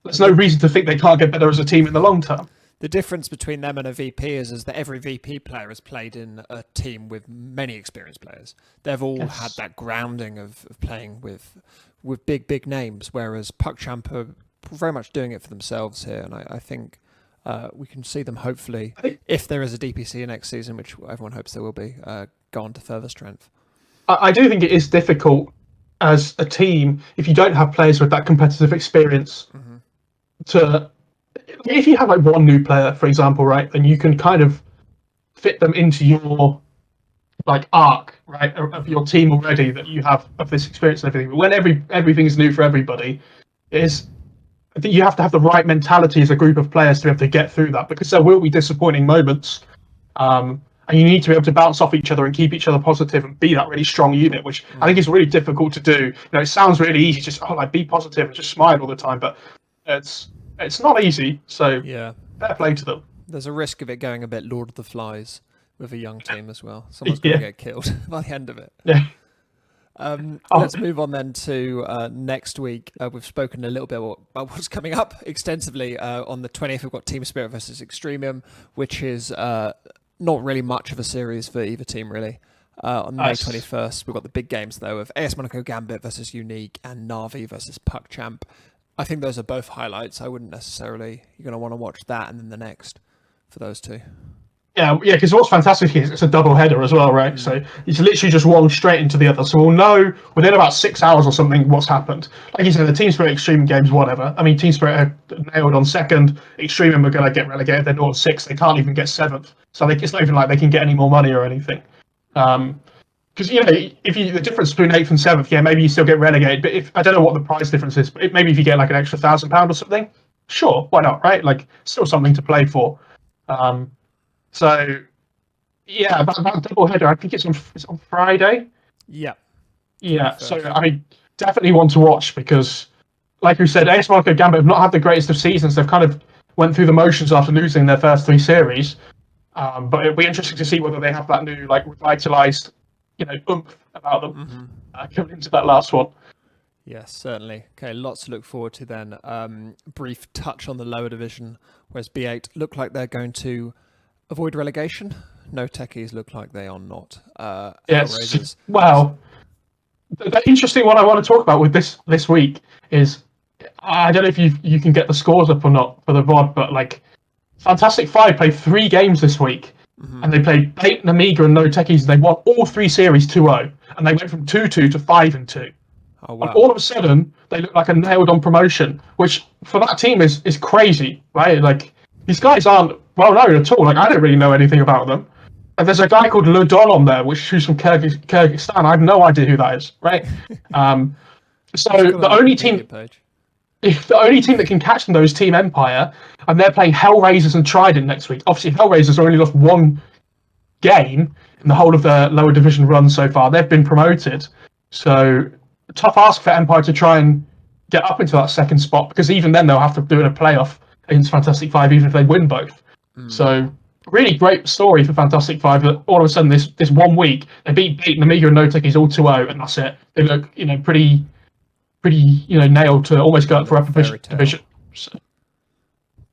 there's no reason to think they can't get better as a team in the long term. The difference between them and a VP is that every VP player has played in a team with many experienced players. They've all had that grounding of playing with big names, whereas PuckChamp are very much doing it for themselves here. And I think we can see them hopefully, if there is a DPC next season, which everyone hopes there will be, go on to further strength. I do think it is difficult as a team if you don't have players with that competitive experience to... If you have like one new player, for example, right, then you can kind of fit them into your like arc, right, of your team already that you have of this experience and everything. But when everything's new for everybody, I think you have to have the right mentality as a group of players to be able to get through that, because there will be disappointing moments, and you need to be able to bounce off each other and keep each other positive and be that really strong unit, which I think is really difficult to do. You know, it sounds really easy, just like be positive and just smile all the time, but it's not easy, so fair play to them. There's a risk of it going a bit Lord of the Flies with a young team as well. Someone's going to get killed by the end of it. Yeah. Let's move on then to next week. We've spoken a little bit about what's coming up extensively. On the 20th, we've got Team Spirit versus Extremium, which is not really much of a series for either team, really. On May 21st, we've got the big games, though, of AS Monaco Gambit versus Unique and Na'Vi versus PuckChamp. I think those are both highlights. I wouldn't necessarily... You're going to want to watch that and then the next for those two. Yeah, because what's fantastic is it's a double header as well, right? So it's literally just one straight into the other. So we'll know within about 6 hours or something what's happened. Like you said, the Team Spirit Extreme games, whatever. I mean, Team Spirit are nailed on second. Extreme are going to get relegated. They're not on sixth. They can't even get seventh. So it's not even like they can get any more money or anything. Because the difference between 8th and 7th, maybe you still get relegated. But I don't know what the price difference is, but maybe if you get like an extra £1,000 or something, sure, why not, right? Like, still something to play for. So that double header, I think it's on Friday. Yeah. So I definitely want to watch, because, like we said, AS Monaco Gambit have not had the greatest of seasons. They've kind of went through the motions after losing their first 3 series. But it'll be interesting to see whether they have that new like revitalized oomph about them coming into that last one. Yes, certainly. Okay, lots to look forward to then. Brief touch on the lower division, whereas B8 look like they're going to avoid relegation. No Techies look like they are not. Yes. Well, the interesting one I want to talk about with this week is, I don't know if you can get the scores up or not for the VOD, but like Fantastic Five played 3 games this week. And they played Bait, Namiga, and No Techies, and they won all 3 series 2-0. And they went from 2-2 to 5-2. Oh, wow. And all of a sudden, they look like a nailed-on promotion, which for that team is crazy, right? Like, these guys aren't well-known at all. Like, I don't really know anything about them. And there's a guy called Ludon on there, who's from Kyrgyzstan. I have no idea who that is, right? So the only team that can catch them, though, is Team Empire, and they're playing Hellraisers and Trident next week. Obviously, Hellraisers only lost 1 game in the whole of their lower division run so far. They've been promoted. So, tough ask for Empire to try and get up into that second spot, because even then they'll have to do it in a playoff against Fantastic Five, even if they win both. So, really great story for Fantastic Five that all of a sudden this 1 week, they beat Namiga and No Techies all 2-0, and that's it. They look, pretty nailed to almost go up for upper division. So,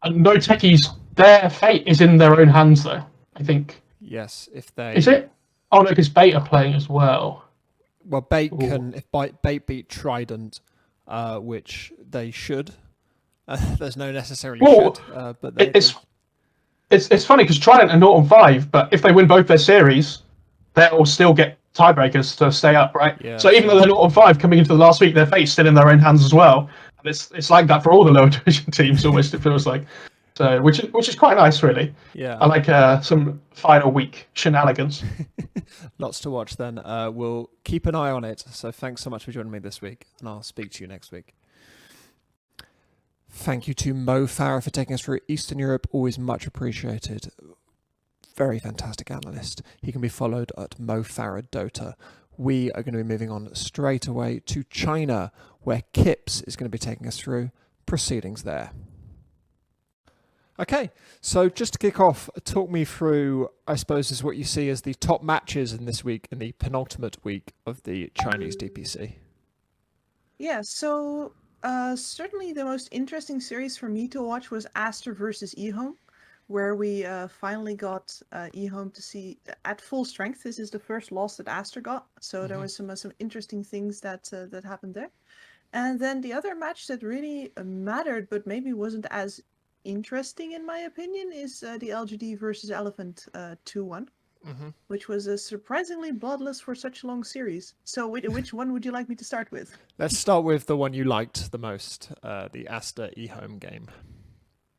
and No Techies, their fate is in their own hands, though, I think. Yes, if they... Is it? Oh, no, because Bait are playing as well. Well, Bait can... If Bait beat Trident, which they should, there's no necessarily should, but it's funny because Trident are not on 5, but if they win both their series, they'll still get tiebreakers to stay up, right? Yeah, So even though they're not on 5 coming into the last week, their fate's still in their own hands as well. And it's like that for all the lower division teams, almost, it feels like. So which is quite nice, really. Yeah. I like some final week shenanigans. Lots to watch then. We'll keep an eye on it. So thanks so much for joining me this week, and I'll speak to you next week. Thank you to Mo Farah for taking us through Eastern Europe. Always much appreciated. Very fantastic analyst. He can be followed at Mo Farah Dota. We are going to be moving on straight away to China, where Kips is going to be taking us through proceedings there. Okay, so just to kick off, talk me through, I suppose, is what you see as the top matches in this week, in the penultimate week of the Chinese DPC. Yeah, so certainly the most interesting series for me to watch was Aster versus eHome, where we finally got eHome to see at full strength. This is the first loss that Aster got, so there was some interesting things that that happened there. And then the other match that really mattered, but maybe wasn't as interesting in my opinion, is the LGD versus Elephant 2-1. Which was surprisingly bloodless for such a long series. So which one would you like me to start with? Let's start with the one you liked the most, the Aster eHome game.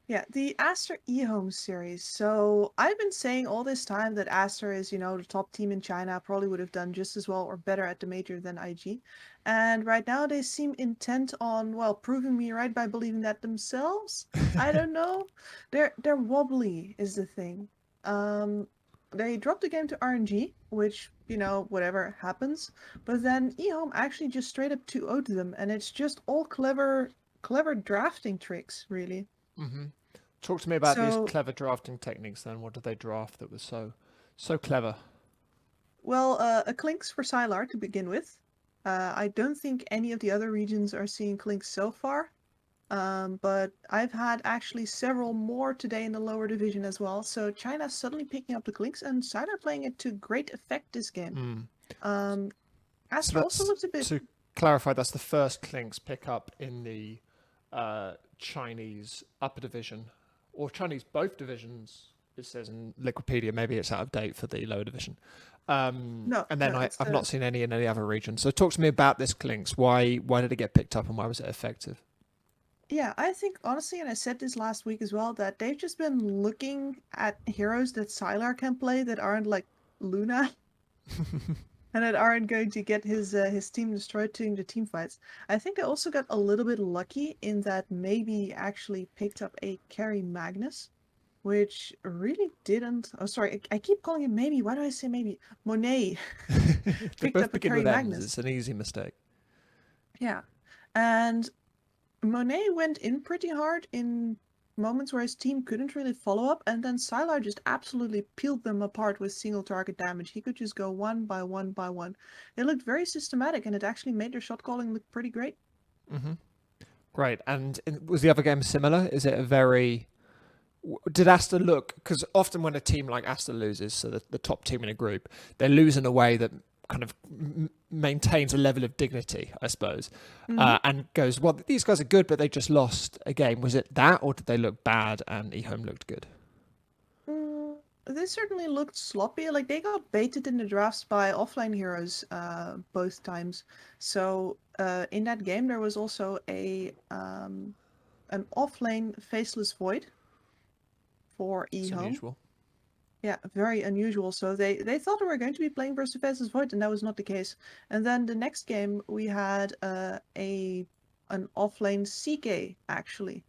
Yeah, the Aster eHome series. So I've been saying all this time that Aster is, the top team in China, probably would have done just as well or better at the major than IG. And right now they seem intent on, well, proving me right by believing that themselves. I don't know. They're wobbly is the thing. They dropped the game to RNG, which, whatever happens. But then eHome actually just straight up 2-0'd them, and it's just all clever drafting tricks, really. Talk to me about these clever drafting techniques then. What did they draft that was so clever? Well, a Clinks for Sylar to begin with. I don't think any of the other regions are seeing Clinks so far. But I've had actually several more today in the lower division as well. So China's suddenly picking up the Clinks, and Sylar playing it to great effect this game. Aster also looks a bit... To clarify, that's the first Clinks pick up in the Chinese upper division, or Chinese both divisions, it says in Liquipedia. Maybe it's out of date for the lower division. No, and then I've not seen any in any other region. So talk to me about this Clinks. Why did it get picked up, and why was it effective? Yeah, I think honestly, and I said this last week as well, that they've just been looking at heroes that Sylar can play that aren't like Luna. And that aren't going to get his team destroyed during the team fights. I think I also got a little bit lucky in that maybe actually picked up a carry Magnus, which really didn't... Oh, sorry, I keep calling him maybe. Why do I say maybe? Monet picked up a carry Magnus. It's an easy mistake. Yeah, and Monet went in pretty hard in moments where his team couldn't really follow up, and then Sylar just absolutely peeled them apart with single target damage. He could just go one by one by one. It looked very systematic, and it actually made their shot calling look pretty great. Great. And was the other game similar? Is it a very... Did Aster look... Because often when a team like Aster loses, so the top team in a group, they lose in a way that kind of maintains a level of dignity, I suppose, and goes, well, these guys are good, but they just lost a game. Was it that, or did they look bad and eHome looked good? They certainly looked sloppy. Like, they got baited in the drafts by offline heroes both times. So in that game, there was also an offlane Faceless Void for eHome. It's unusual. Yeah, very unusual. So they thought they were going to be playing versus Faceless Void, and that was not the case. And then the next game, we had an offlane CK, actually,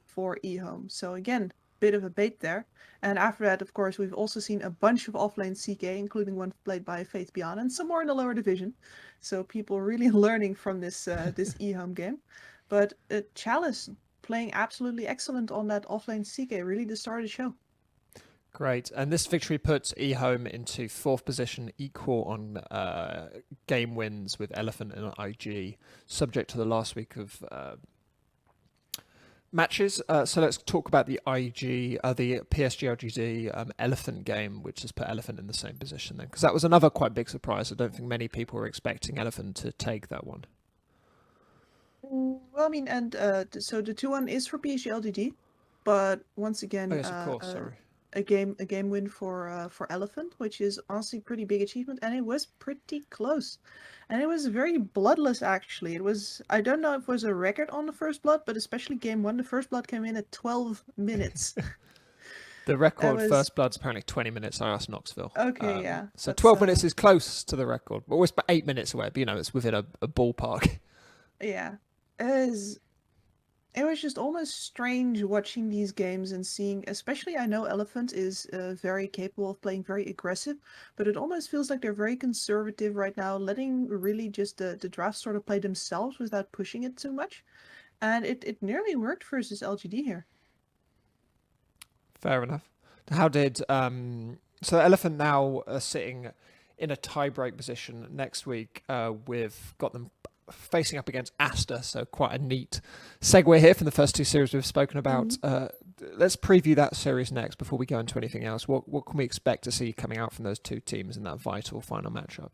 for eHome. So again, bit of a bait there. And after that, of course, we've also seen a bunch of offlane CK, including one played by Faith Beyond, and some more in the lower division. So people really learning from this this eHome game. But Chalice playing absolutely excellent on that offlane CK, really the star of the show. Great. And this victory puts eHome into 4th position, equal on game wins with Elephant and IG, subject to the last week of matches. So let's talk about the the PSG LGD Elephant game, which has put Elephant in the same position then. Because that was another quite big surprise. I don't think many people were expecting Elephant to take that one. Well, I mean, and so the 2-1 is for PSG LGD, but once again... Oh, yes, of course, sorry. a game win for Elephant, which is honestly a pretty big achievement, and it was pretty close. And it was very bloodless actually. It was, I don't know if it was a record on the first blood, but especially game 1, the first blood came in at 12 minutes. The record was- first blood's apparently 20 minutes. I asked Knoxville. Okay, yeah. So that's, 12 minutes is close to the record. Well, it's about 8 minutes away, but you know, it's within a ballpark. Yeah. It was just almost strange watching these games and seeing, especially I know Elephant is very capable of playing very aggressive, but it almost feels like they're very conservative right now, letting really just the draft sort of play themselves without pushing it too much. And it nearly worked versus LGD here. Fair enough. How did so Elephant now are sitting in a tie-break position next week. We've got them facing up against Aster, so quite a neat segue here from the first two series we've spoken about. Let's preview that series next before we go into anything else. What can we expect to see coming out from those two teams in that vital final matchup?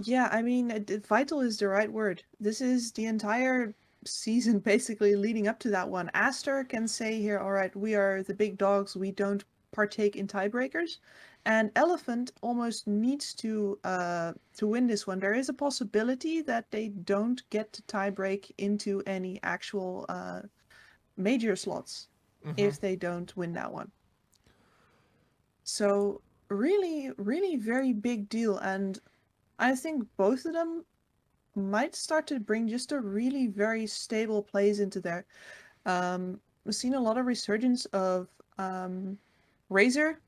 Yeah, I mean, vital is the right word. This is the entire season basically leading up to that one. Aster can say here, all right, we are the big dogs, we don't partake in tiebreakers. And Elephant almost needs to win this one. There is a possibility that they don't get to tiebreak into any actual major slots if they don't win that one. So really, really very big deal. And I think both of them might start to bring just a really very stable plays into there. We've seen a lot of resurgence of Razor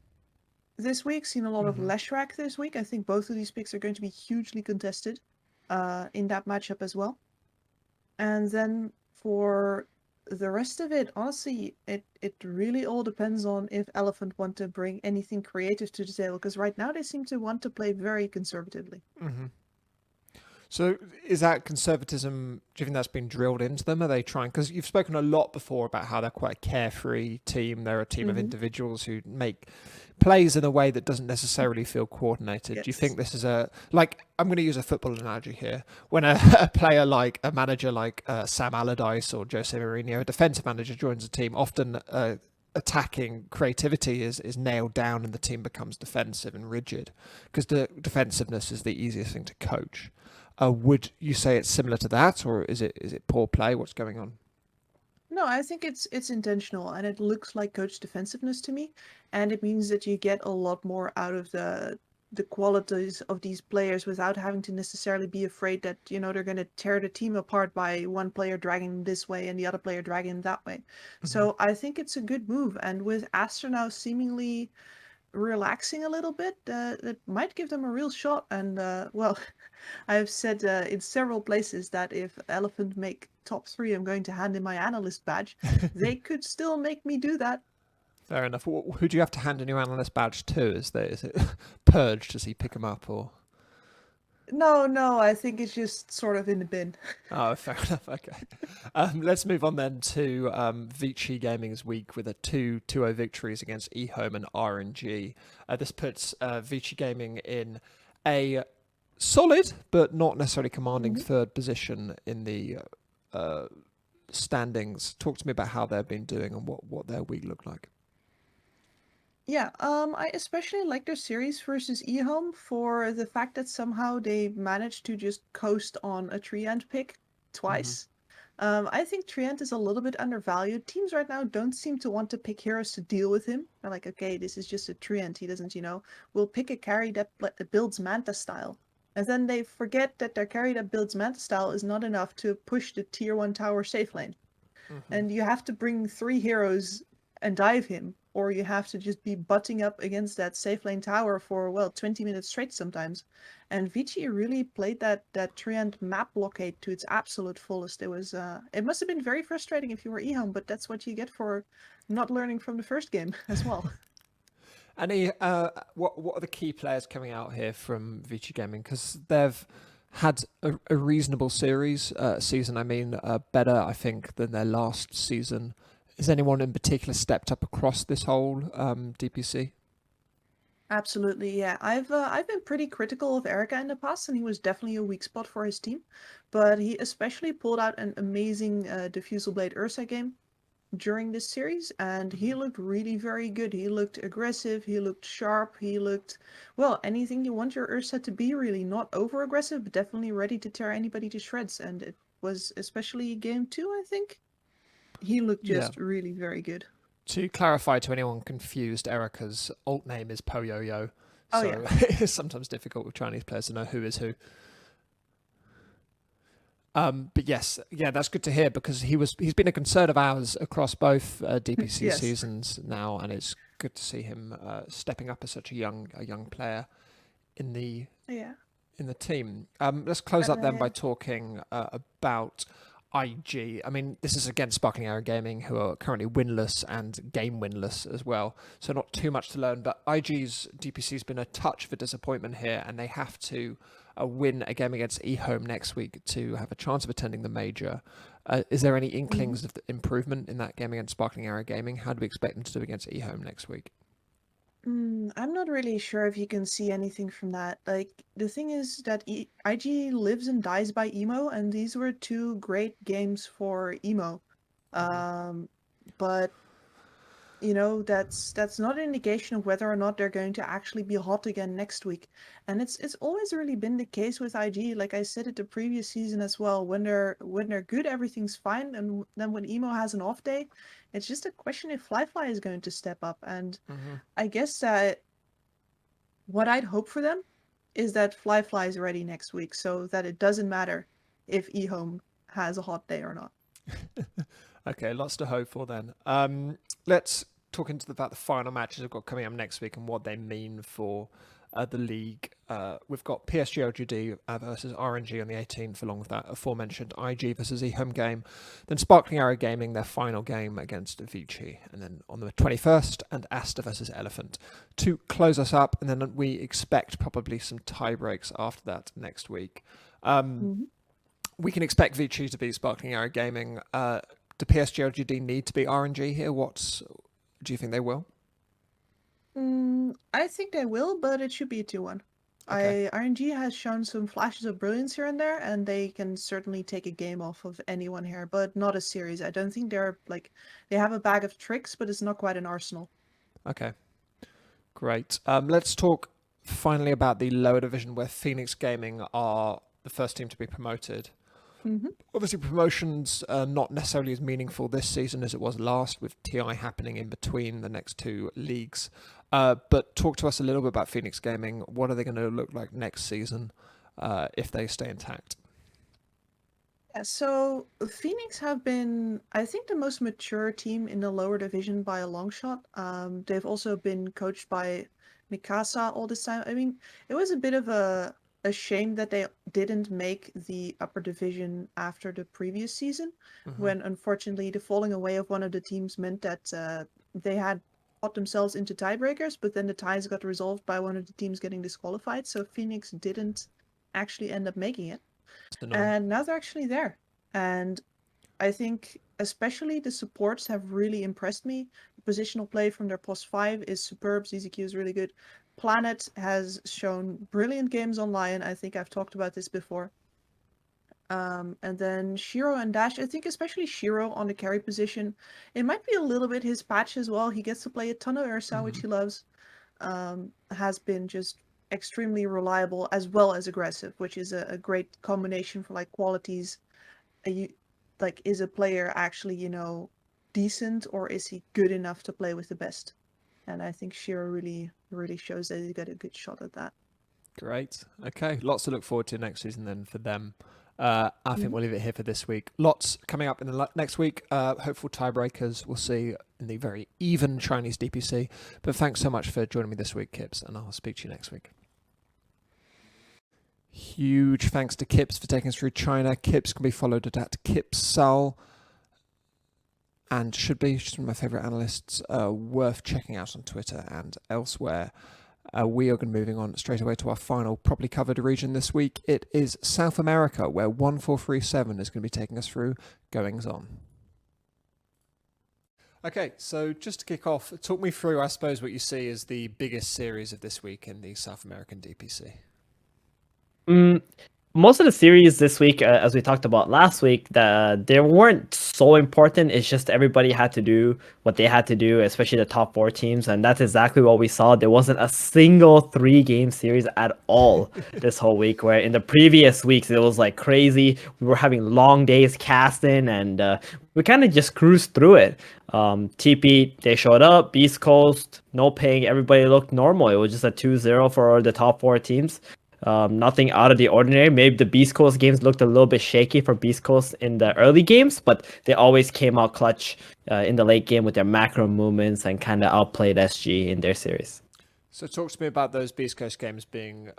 this week, seen a lot of Leshrac this week. I think both of these picks are going to be hugely contested in that matchup as well. And then for the rest of it, honestly, it really all depends on if Elephant want to bring anything creative to the table, because right now they seem to want to play very conservatively. So is that conservatism, do you think that's been drilled into them? Are they trying, because you've spoken a lot before about how they're quite a carefree team. They're a team of individuals who make plays in a way that doesn't necessarily feel coordinated. Yes. Do you think this is like, I'm going to use a football analogy here. When a player like, a manager like Sam Allardyce or Jose Mourinho, a defensive manager joins a team, often attacking creativity is nailed down and the team becomes defensive and rigid because the defensiveness is the easiest thing to coach. Would you say it's similar to that, or is it poor play? What's going on? No, I think it's intentional, and it looks like coach defensiveness to me, and it means that you get a lot more out of the qualities of these players without having to necessarily be afraid that, you know, they're going to tear the team apart by one player dragging this way and the other player dragging that way. So I think it's a good move, and with Aster now seemingly relaxing a little bit, that might give them a real shot. And well, I've said in several places that if Elephant make top 3, I'm going to hand in my analyst badge. They could still make me do that. Fair enough. Who do you have to hand in your analyst badge to? Is it Purge? Does he pick him up, or? No, I think it's just sort of in the bin. Oh, fair enough. Okay. Let's move on then to Vici Gaming's week with a 2-0 victories against eHome and RNG. This puts Vici Gaming in a solid but not necessarily commanding third position in the standings. Talk to me about how they've been doing and what their week looked like. Yeah, I especially like their series versus eHome for the fact that somehow they managed to just coast on a Treant pick twice. I think Treant is a little bit undervalued. Teams right now don't seem to want to pick heroes to deal with him. They're like, okay, this is just a Treant. He doesn't, we'll pick a carry that builds Manta style. And then they forget that their carry that builds Manta style is not enough to push the tier 1 tower safe lane. And you have to bring 3 heroes and dive him, or you have to just be butting up against that safe lane tower for, well, 20 minutes straight sometimes. And Vici really played that Treant map blockade to its absolute fullest. It was it must have been very frustrating if you were eHome, but that's what you get for not learning from the first game as well. Any what are the key players coming out here from Vici Gaming? Because they've had a reasonable season. I mean, better I think than their last season. Has anyone in particular stepped up across this whole DPC? Absolutely, yeah. I've been pretty critical of Erica in the past, and he was definitely a weak spot for his team. But he especially pulled out an amazing Diffusal Blade Ursa game. during this series, and he looked really very good. He looked aggressive, he looked sharp, he looked, well, anything you want your Ursa to be, really. Not over aggressive, but definitely ready to tear anybody to shreds. And it was especially game 2, I think. He looked just really very good. To clarify to anyone confused, Erica's alt name is Po-Yo-Yo. Oh, So yeah. it's sometimes difficult with Chinese players to know who is who. But yes, that's good to hear, because he's been a concern of ours across both DPC Yes. seasons now, and it's good to see him stepping up as such a young player in the team. Let's close up then by talking about IG. I mean, this is against Sparkling Arrow Gaming, who are currently winless and game winless as well, so not too much to learn. But IG's DPC has been a touch of a disappointment here, and they have to win a game against eHome next week to have a chance of attending the major. Is there any inklings of the improvement in that game against Sparkling Arrow Gaming? How do we expect them to do against eHome next week? I'm not really sure if you can see anything from that. Like, the thing is that IG lives and dies by Emo, and these were 2 great games for Emo. But you know, that's not an indication of whether or not they're going to actually be hot again next week. And it's always really been the case with IG. Like I said it the previous season as well. When they're good, everything's fine, and then when Emo has an off day, it's just a question if Fly is going to step up. And I guess that what I'd hope for them is that Fly is ready next week, so that it doesn't matter if eHome has a hot day or not. Okay, lots to hope for then. Let's talk about the final matches we've got coming up next week and what they mean for the league. We've got PSG LGD versus RNG on the 18th, along with that aforementioned IG versus eHome game. Then Sparkling Arrow Gaming, their final game against Vici. And then on the 21st, and Asta versus Elephant to close us up. And then we expect probably some tie breaks after that next week. We can expect Vici to beat Sparkling Arrow Gaming. Do PSG LGD need to beat RNG here? Do you think they will? I think they will, but it should be a 2-1. Okay. RNG has shown some flashes of brilliance here and there, and they can certainly take a game off of anyone here, but not a series. I don't think they have a bag of tricks, but it's not quite an arsenal. Okay, great. Let's talk finally about the lower division, where Phoenix Gaming are the first team to be promoted. Obviously, promotions are not necessarily as meaningful this season as it was last, with TI happening in between the next 2 leagues. But talk to us a little bit about Phoenix Gaming. What are they going to look like next season if they stay intact? Yeah, so Phoenix have been, I think, the most mature team in the lower division by a long shot. They've also been coached by Mikasa all this time. I mean, it was a bit of a shame that they didn't make the upper division after the previous season, when unfortunately the falling away of one of the teams meant that they had got themselves into tiebreakers, but then the ties got resolved by one of the teams getting disqualified, so Phoenix didn't actually end up making it. And now they're actually there. And I think especially the supports have really impressed me. The positional play from their plus 5 is superb. ZZQ is really good. Planet has shown brilliant games online. I think I've talked about this before. And then Shiro and Dash, I think especially Shiro on the carry position. It might be a little bit his patch as well. He gets to play a ton of Ursa, which he loves. Has been just extremely reliable as well as aggressive, which is a great combination for like qualities. Is a player actually, decent, or is he good enough to play with the best? And I think Shiro really, really shows that he's got a good shot at that. Great. Okay, lots to look forward to next season then for them. I think we'll leave it here for this week. Lots coming up in the next week. Hopeful tiebreakers we'll see in the very even Chinese DPC. But thanks so much for joining me this week, Kips, and I'll speak to you next week. Huge thanks to Kips for taking us through China. Kips can be followed at Kipsal, and she's one of my favourite analysts, worth checking out on Twitter and elsewhere. We are going to be moving on straight away to our final properly covered region this week. It is South America, where 1437 is going to be taking us through goings on. Okay, so just to kick off, talk me through, I suppose, what you see as the biggest series of this week in the South American DPC. most of the series this week, as we talked about last week, they weren't so important. It's just everybody had to do what they had to do, especially the top 4 teams, and that's exactly what we saw. There wasn't a single 3-game series at all this whole week. Where in the previous weeks it was like crazy. We were having long days casting, and we kind of just cruised through it. TP, they showed up. Beast Coast, no ping. Everybody looked normal. It was just a 2-0 for the top 4 teams. Nothing out of the ordinary. Maybe the Beast Coast games looked a little bit shaky for Beast Coast in the early games, but they always came out clutch in the late game with their macro movements and kind of outplayed SG in their series. So talk to me about those Beast Coast games being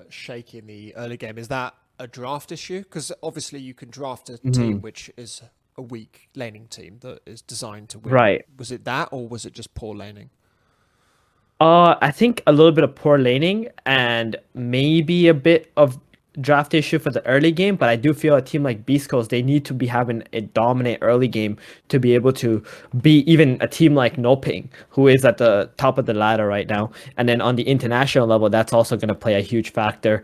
shaky in the early game. Is that a draft issue? Because obviously you can draft a team which is a weak laning team that is designed to win. Right. Was it that, or was it just poor laning? I think a little bit of poor laning and maybe a bit of draft issue for the early game, but I do feel a team like Beast Coast, they need to be having a dominant early game to be able to be even a team like Noping, who is at the top of the ladder right now. And then on the international level, that's also going to play a huge factor.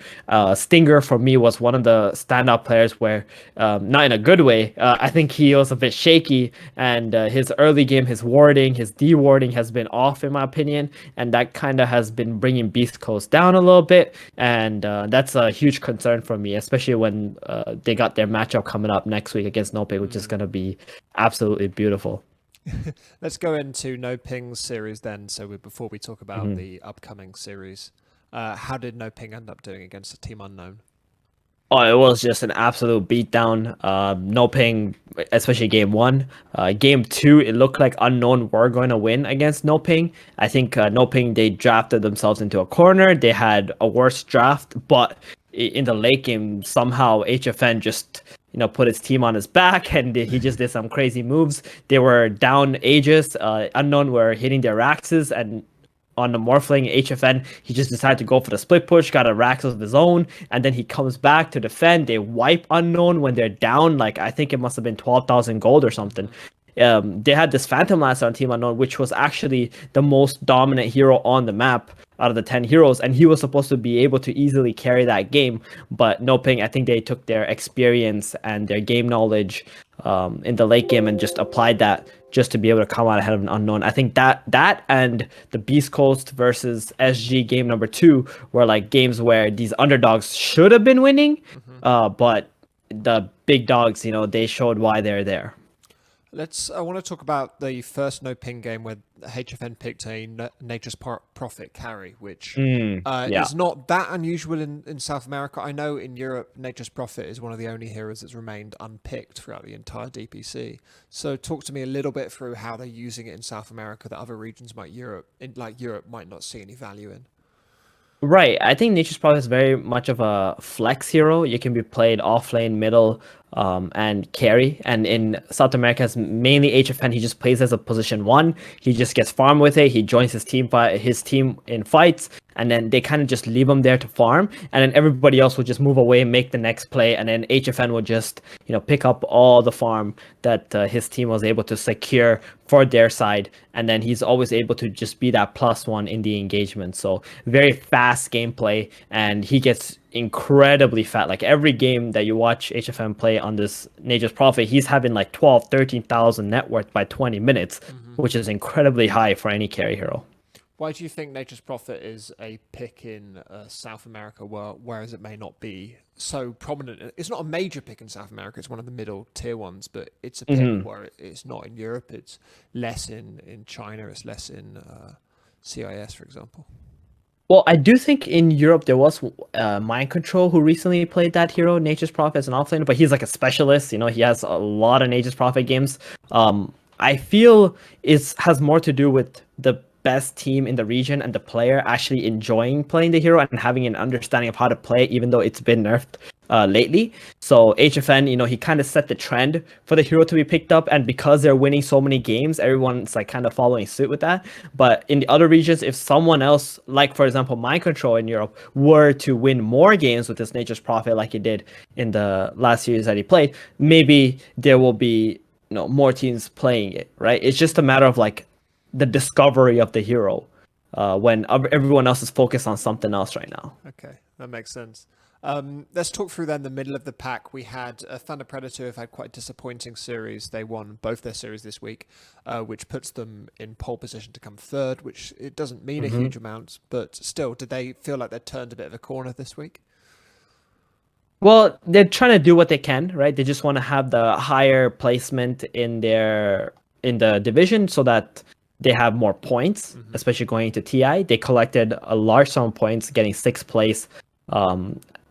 Stinger, for me, was one of the standout players where, not in a good way, I think he was a bit shaky, and his early game, his warding, his de-warding has been off, in my opinion, and that kind of has been bringing Beast Coast down a little bit, and that's a huge concern for me, especially when they got their matchup coming up next week against Nope, which is going to be absolutely beautiful. Let's go into No Ping's series then. So before we talk about the upcoming series, how did No Ping end up doing against a team unknown? Oh, it was just an absolute beatdown. No ping, especially game 1. Game 2, it looked like Unknown were going to win against No Ping. I think No Ping, they drafted themselves into a corner. They had a worse draft, but in the late game, somehow HFN just put his team on his back, and he just did some crazy moves. They were down Aegis. Unknown were hitting their Raxes, and on the Morphling HFN, he just decided to go for the split push, got a Rax of his own, and then he comes back to defend. They wipe Unknown when they're down, like I think it must have been 12,000 gold or something. They had this Phantom Lancer on Team Unknown, which was actually the most dominant hero on the map out of the 10 heroes, and he was supposed to be able to easily carry that game, but No Ping, I think they took their experience and their game knowledge in the late game and just applied that just to be able to come out ahead of an Unknown. I think that and the Beast Coast versus SG game number 2 were like games where these underdogs should have been winning, but the big dogs, they showed why they're there. I want to talk about the first No Ping game where HFN picked a Nature's Prophet carry, which is not that unusual in South America. I know in Europe, Nature's Prophet is one of the only heroes that's remained unpicked throughout the entire DPC. So talk to me a little bit through how they're using it in South America that other regions Europe might not see any value in. Right. I think Nature's Prophet is very much of a flex hero. You can be played off lane, middle, and carry. And in South America, it's mainly HFN. He just plays as a position 1. He just gets farm with it. He joins his team in fights, and then they kind of just leave him there to farm. And then everybody else will just move away and make the next play. And then HFN will just, pick up all the farm that his team was able to secure for their side. And then he's always able to just be that +1 in the engagement. So very fast gameplay, and he gets incredibly fat. Like every game that you watch HFN play on this Nature's Prophet, he's having like 13,000 net worth by 20 minutes, which is incredibly high for any carry hero. Why do you think Nature's Prophet is a pick in South America, whereas it may not be so prominent? It's not a major pick in South America. It's one of the middle tier ones, but it's a pick where it's not in Europe. It's less in China. It's less in CIS, for example. Well, I do think in Europe there was Mind Control who recently played that hero, Nature's Prophet, as an offlaner, but he's like a specialist. He has a lot of Nature's Prophet games. I feel it has more to do with the best team in the region and the player actually enjoying playing the hero and having an understanding of how to play, even though it's been nerfed lately. So HFN, he kind of set the trend for the hero to be picked up, and because they're winning so many games, everyone's like kind of following suit with that. But in the other regions, if someone else, like for example Mind Control in Europe, were to win more games with this Nature's Prophet like he did in the last series that he played, maybe there will be more teams playing it, right? It's just a matter of like the discovery of the hero when everyone else is focused on something else right now. Okay, that makes sense. Let's talk through then the middle of the pack. We had Thunder Predator have had quite a disappointing series. They won both their series this week, which puts them in pole position to come third, which it doesn't mean a huge amount, but still, did they feel like they turned a bit of a corner this week? Well, they're trying to do what they can, right? They just want to have the higher placement in the division so that they have more points, especially going into TI. They collected a large sum of points, getting 6th place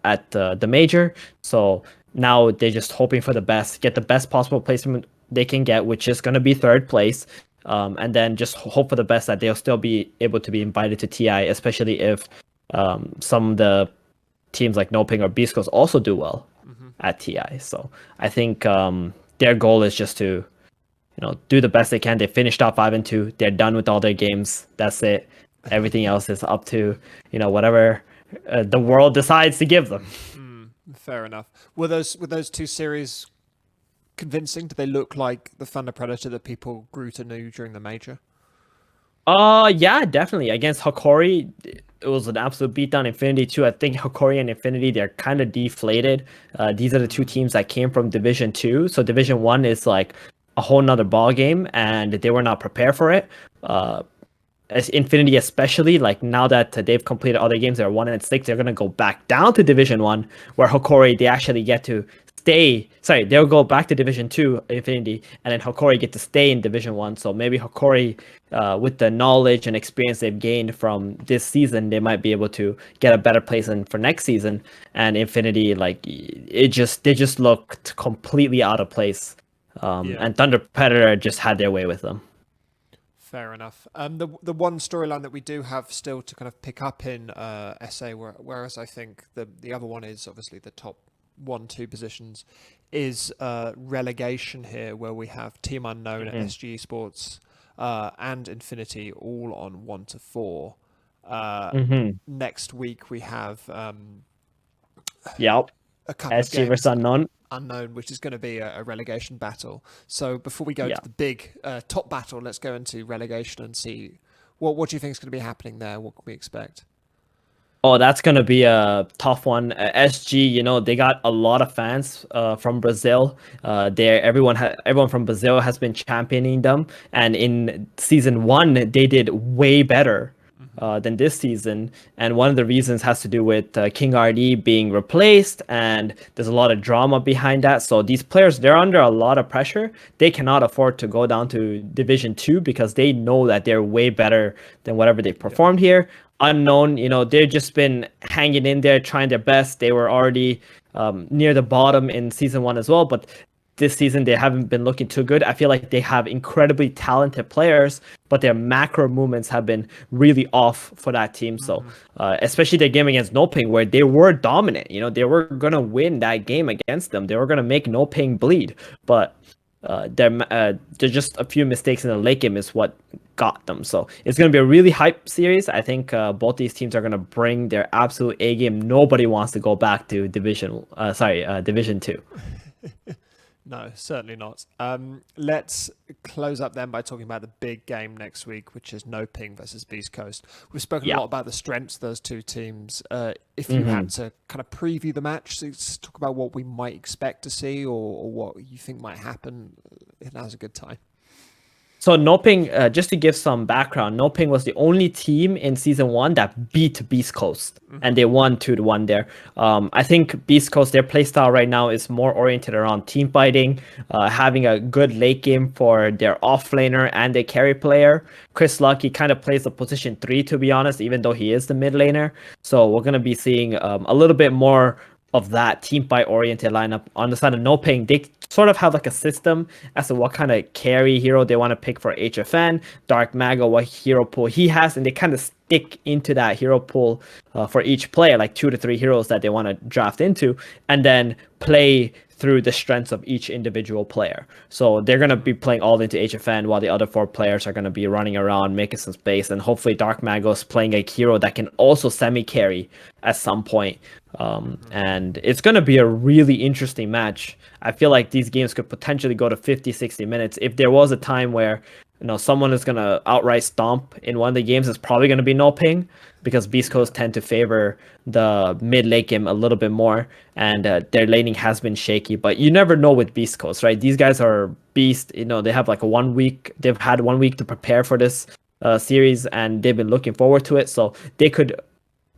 at the major. So now they're just hoping for the best, get the best possible placement they can get, which is going to be 3rd place. And then just hope for the best that they'll still be able to be invited to TI, especially if some of the teams like Noping or Beast Coast also do well at TI. So I think their goal is just to do the best they can. They finished off 5-2. They're done with all their games. That's it. Everything else is up to whatever the world decides to give them. Fair enough. Were those two series convincing? Did they look like the Thunder Predator that people grew to know during the major? Yeah, definitely. Against Hokori, it was an absolute beatdown. Infinity too. I think Hokori and Infinity, they're kind of deflated. These are the two teams that came from Division 2. So Division 1 is like a whole nother ball game, and they were not prepared for it. As Infinity especially, like now that they've completed all their games, they're 1-6, they're gonna go back down to Division 1, where Hokori, they actually get to stay. Sorry, they'll go back to Division 2, Infinity, and then Hokori get to stay in Division 1. So maybe Hokori, with the knowledge and experience they've gained from this season, they might be able to get a better place for next season. And Infinity, like they just looked completely out of place. And Thunder Predator just had their way with them. Fair enough. The one storyline that we do have still to kind of pick up in SA, whereas I think the other one is obviously the top 1-2 positions, is relegation here, where we have Team Unknown, SG Sports, and Infinity all on 1-4. Next week we have a couple of SG games, versus Unknown, which is going to be a relegation battle. So before we go to the big top battle, let's go into relegation and see what do you think is going to be happening there? What can we expect? Oh, that's going to be a tough one. SG, they got a lot of fans from Brazil. Everyone from Brazil has been championing them, and in season 1 they did way better than this season. And one of the reasons has to do with King RD being replaced, and there's a lot of drama behind that. So these players, they're under a lot of pressure. They cannot afford to go down to Division 2 because they know that they're way better than whatever they performed here. Unknown, they've just been hanging in there, trying their best. They were already near the bottom in season 1 as well, but this season they haven't been looking too good. I feel like they have incredibly talented players, but their macro movements have been really off for that team. So especially their game against Noping, where they were dominant. They were gonna win that game against them. They were gonna make Noping bleed, but there's just a few mistakes in the late game is what got them. So it's going to be a really hype series. I think both these teams are going to bring their absolute A game. Nobody wants to go back to Division 2. No, certainly not. Let's close up then by talking about the big game next week, which is Noping versus Beast Coast. We've spoken a lot about the strengths of those two teams. If you had to kind of preview the match, so let's talk about what we might expect to see or what you think might happen, now's a good time. So Noping, just to give some background, Noping was the only team in season 1 that beat Beast Coast, and they won 2-1 there. I think Beast Coast, their playstyle right now is more oriented around team fighting, having a good late game for their offlaner and their carry player. Chris Lucky kind of plays the position 3, to be honest, even though he is the mid laner. So we're going to be seeing a little bit more of that team fight oriented lineup. On the side of Noping, they sort of have like a system as to what kind of carry hero they want to pick for HFN, Dark Mago, what hero pool he has, and they kind of stick into that hero pool for each player, like 2 to 3 heroes that they want to draft into, and then play through the strengths of each individual player. So they're going to be playing all into HFN while the other 4 players are going to be running around, making some space, and hopefully Dark Mago is playing a hero that can also semi-carry at some point. And it's going to be a really interesting match. I feel like these games could potentially go to 50, 60 minutes. If there was a time where someone is going to outright stomp in one of the games, it's probably going to be No Ping, because Beast Coast tend to favor the mid late game a little bit more, and their laning has been shaky. But you never know with Beast Coast, right? These guys are beast. They have like they've had 1 week to prepare for this series, and they've been looking forward to it. So they could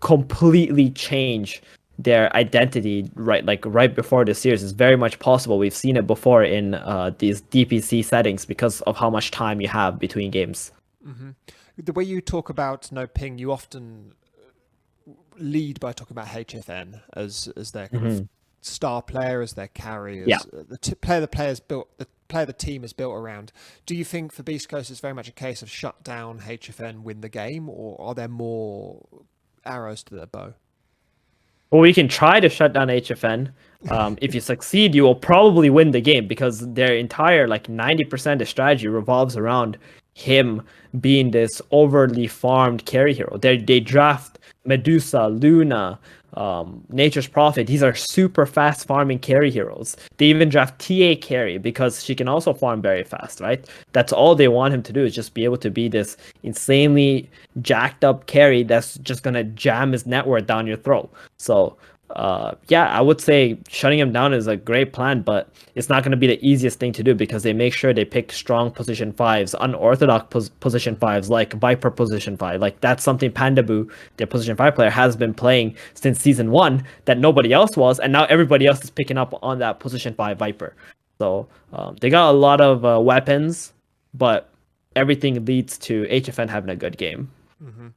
completely change their identity right before the series. Is very much possible. We've seen it before in these DPC settings because of how much time you have between games. Mm-hmm. The way you talk about No Ping, you often lead by talking about HFN as their kind of star player, as their carry, as the player the team is built around. Do you think for Beast Coast it's very much a case of shut down HFN, win the game, or are there more arrows to their bow? Well, we can try to shut down HFN. If you succeed, you will probably win the game, because their entire 90% of strategy revolves around him being this overly farmed carry hero. They draft Medusa, Luna, Nature's Prophet. These are super fast farming carry heroes. They even draft TA carry because she can also farm very fast, right? That's all they want him to do, is just be able to be this insanely jacked up carry that's just gonna jam his network down your throat. So I would say shutting him down is a great plan, but it's not going to be the easiest thing to do, because they make sure they pick strong position 5s, unorthodox position 5s, like Viper position 5. Like, that's something Pandaboo, their position 5 player, has been playing since season 1 that nobody else was, and now everybody else is picking up on that position 5 Viper. So they got a lot of weapons, but everything leads to HFN having a good game. Mm-hmm.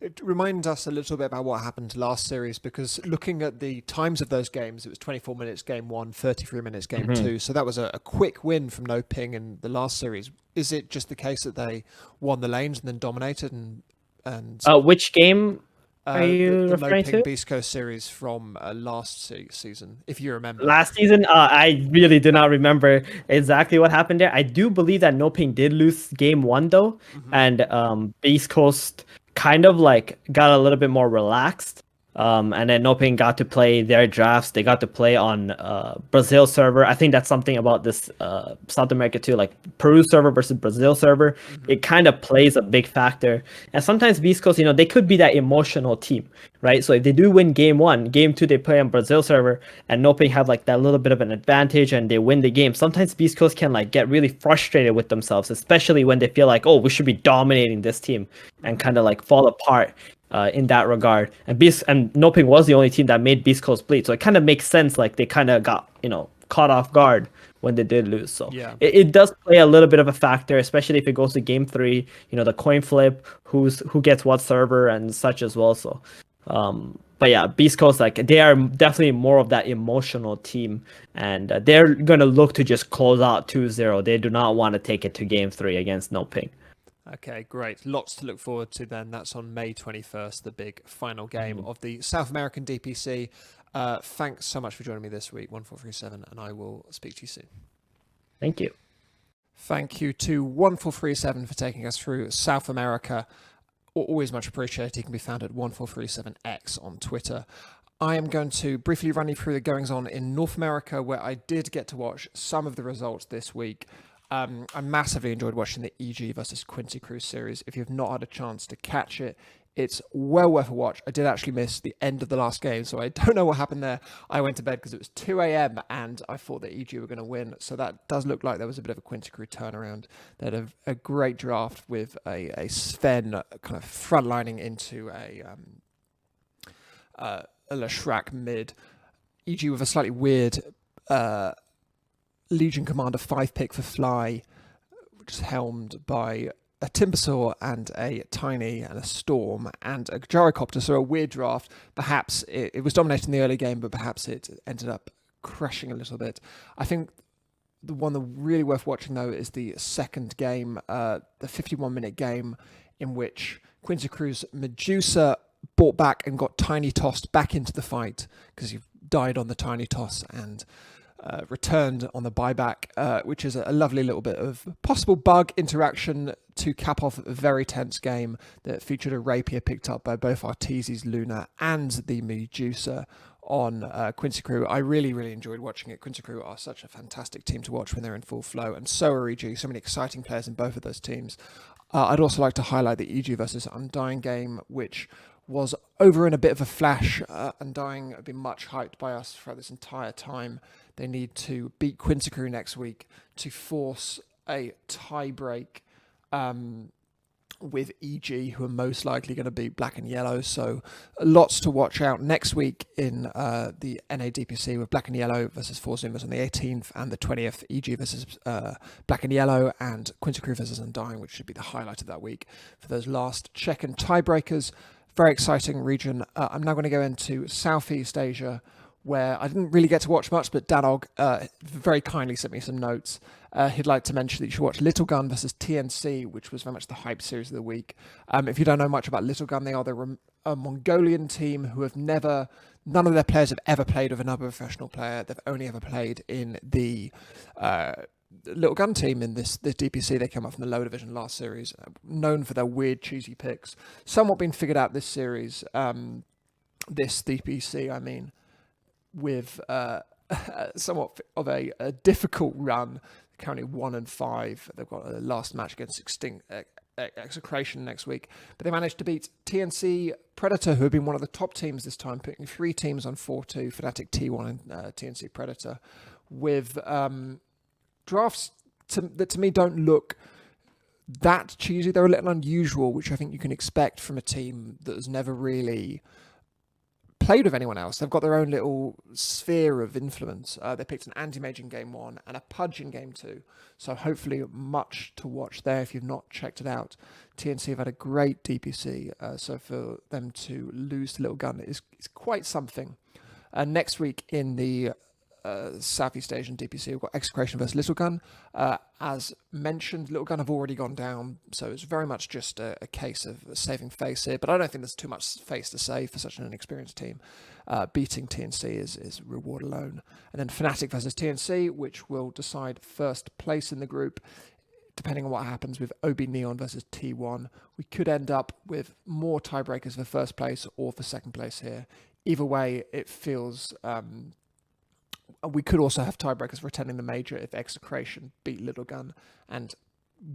It reminds us a little bit about what happened last series, because looking at the times of those games, it was 24 minutes game 1, 33 minutes game 2. So that was a quick win from No Ping in the last series. Is it just the case that they won the lanes and then dominated? And which game are you the referring No Ping to? Beast Coast series from last season, if you remember. Last season, I really do not remember exactly what happened there. I do believe that No Ping did lose game 1 though, and Beast Coast kind of got a little bit more relaxed, and then No Ping got to play their drafts. They got to play on Brazil server. I think that's something about this South America too, like Peru server versus Brazil server. It kind of plays a big factor. And sometimes Beast Coast, they could be that emotional team, right? So if they do win game 1, game 2 they play on Brazil server, and No Ping have that little bit of an advantage and they win the game, sometimes Beast Coast can get really frustrated with themselves, especially when they feel like, oh, we should be dominating this team, and kind of fall apart in that regard. And No Ping was the only team that made Beast Coast bleed, so it kind of makes sense. They kind of got caught off guard when they did lose. So it does play a little bit of a factor, especially if it goes to game 3. The coin flip, who gets what server and such as well. So but yeah, Beast Coast, they are definitely more of that emotional team, and they're gonna look to just close out 2-0. They do not want to take it to game 3 against No Ping. Okay, great. Lots to look forward to then. That's on May 21st, the big final game of the South American DPC. Thanks so much for joining me this week, 1437, and I will speak to you soon. Thank you. Thank you to 1437 for taking us through South America. Always much appreciated. He can be found at 1437X on Twitter. I am going to briefly run you through the goings on in North America, where I did get to watch some of the results this week. I massively enjoyed watching the EG versus Quincy Cruz series. If you've not had a chance to catch it, it's well worth a watch. I did actually miss the end of the last game, so I don't know what happened there. I went to bed because it was 2 a.m. and I thought that EG were going to win. So that does look like there was a bit of a Quincy Cruz turnaround. They had a great draft with a Sven kind of frontlining into a Leshrac mid. EG with a slightly weird Legion Commander 5 pick for Fly, which is helmed by a Timbersaw and a Tiny and a Storm and a Gyrocopter. So a weird draft. Perhaps it was dominating the early game, but perhaps it ended up crashing a little bit. I think the one that really worth watching though is the second game, the 51-minute game in which Quincy Cruz Medusa brought back and got Tiny tossed back into the fight because he died on the Tiny toss and returned on the buyback, which is a lovely little bit of possible bug interaction to cap off a very tense game that featured a rapier picked up by both Arteezy's Luna and the Medusa on Quincy Crew. I really, really enjoyed watching it. Quincy Crew are such a fantastic team to watch when they're in full flow, and so are EG. So many exciting players in both of those teams. I'd also like to highlight the EG versus Undying game, which was over in a bit of a flash. Undying have been much hyped by us throughout this entire time. They need to beat Quincy Crew next week to force a tie break with EG, who are most likely going to be black and yellow. So lots to watch out next week in the NADPC with black and yellow versus Four Zoomers on the 18th and the 20th, EG versus black and yellow, and Quincy Crew versus Undying, which should be the highlight of that week for those last check and tiebreakers. Very exciting region. I'm now going to go into Southeast Asia, where I didn't really get to watch much, but Danog very kindly sent me some notes. He'd like to mention that you should watch Little Gun versus TNC, which was very much the hype series of the week. If you don't know much about Little Gun, they are a Mongolian team who have none of their players have ever played with another professional player. They've only ever played in the Little Gun team in this DPC. They came up from the lower division last series, known for their weird, cheesy picks. Somewhat been figured out this series, this DPC, I mean, with somewhat of a difficult run. Currently 1-5. They've got a last match against Execration next week, but they managed to beat TNC Predator, who have been one of the top teams this time, picking 3 teams on 4-2, Fnatic, T1 and TNC Predator, with drafts that to me don't look that cheesy. They're a little unusual, which I think you can expect from a team that has never really played with anyone else. They've got their own little sphere of influence. They picked an anti-mage in game 1 and a Pudge in game 2. So hopefully much to watch there if you've not checked it out. TNC have had a great DPC. So for them to lose to Little Gun is quite something. Next week in the Southeast Asian DPC, we've got Execration versus Little Gun. As mentioned, Little Gun have already gone down, so it's very much just a case of saving face here, but I don't think there's too much face to save for such an inexperienced team. Beating TNC is reward alone. And then Fnatic versus TNC, which will decide first place in the group. Depending on what happens with OB Neon versus T1, we could end up with more tiebreakers for first place or for second place here. Either way, it feels... we could also have tiebreakers for attending the major if Execration beat Little Gun and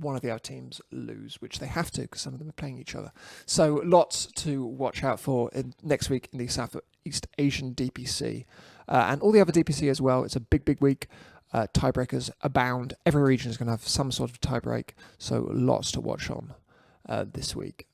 one of the other teams lose, which they have to because some of them are playing each other. So lots to watch out for next week in the Southeast Asian DPC and all the other DPC as well. It's a big, big week. Tiebreakers abound. Every region is going to have some sort of tiebreak, so lots to watch on this week.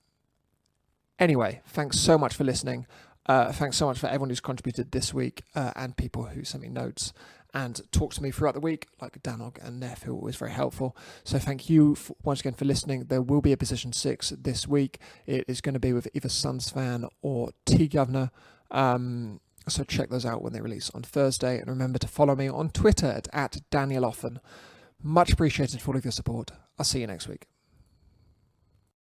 Anyway, thanks so much for listening. Thanks so much for everyone who's contributed this week and people who sent me notes and talked to me throughout the week, like Danog and Neff, who are always very helpful. So thank you once again for listening. There will be a Position 6 this week. It is going to be with either Suns Fan or T-Governor. So check those out when they release on Thursday. And remember to follow me on Twitter at DanielOffen. Much appreciated for all of your support. I'll see you next week.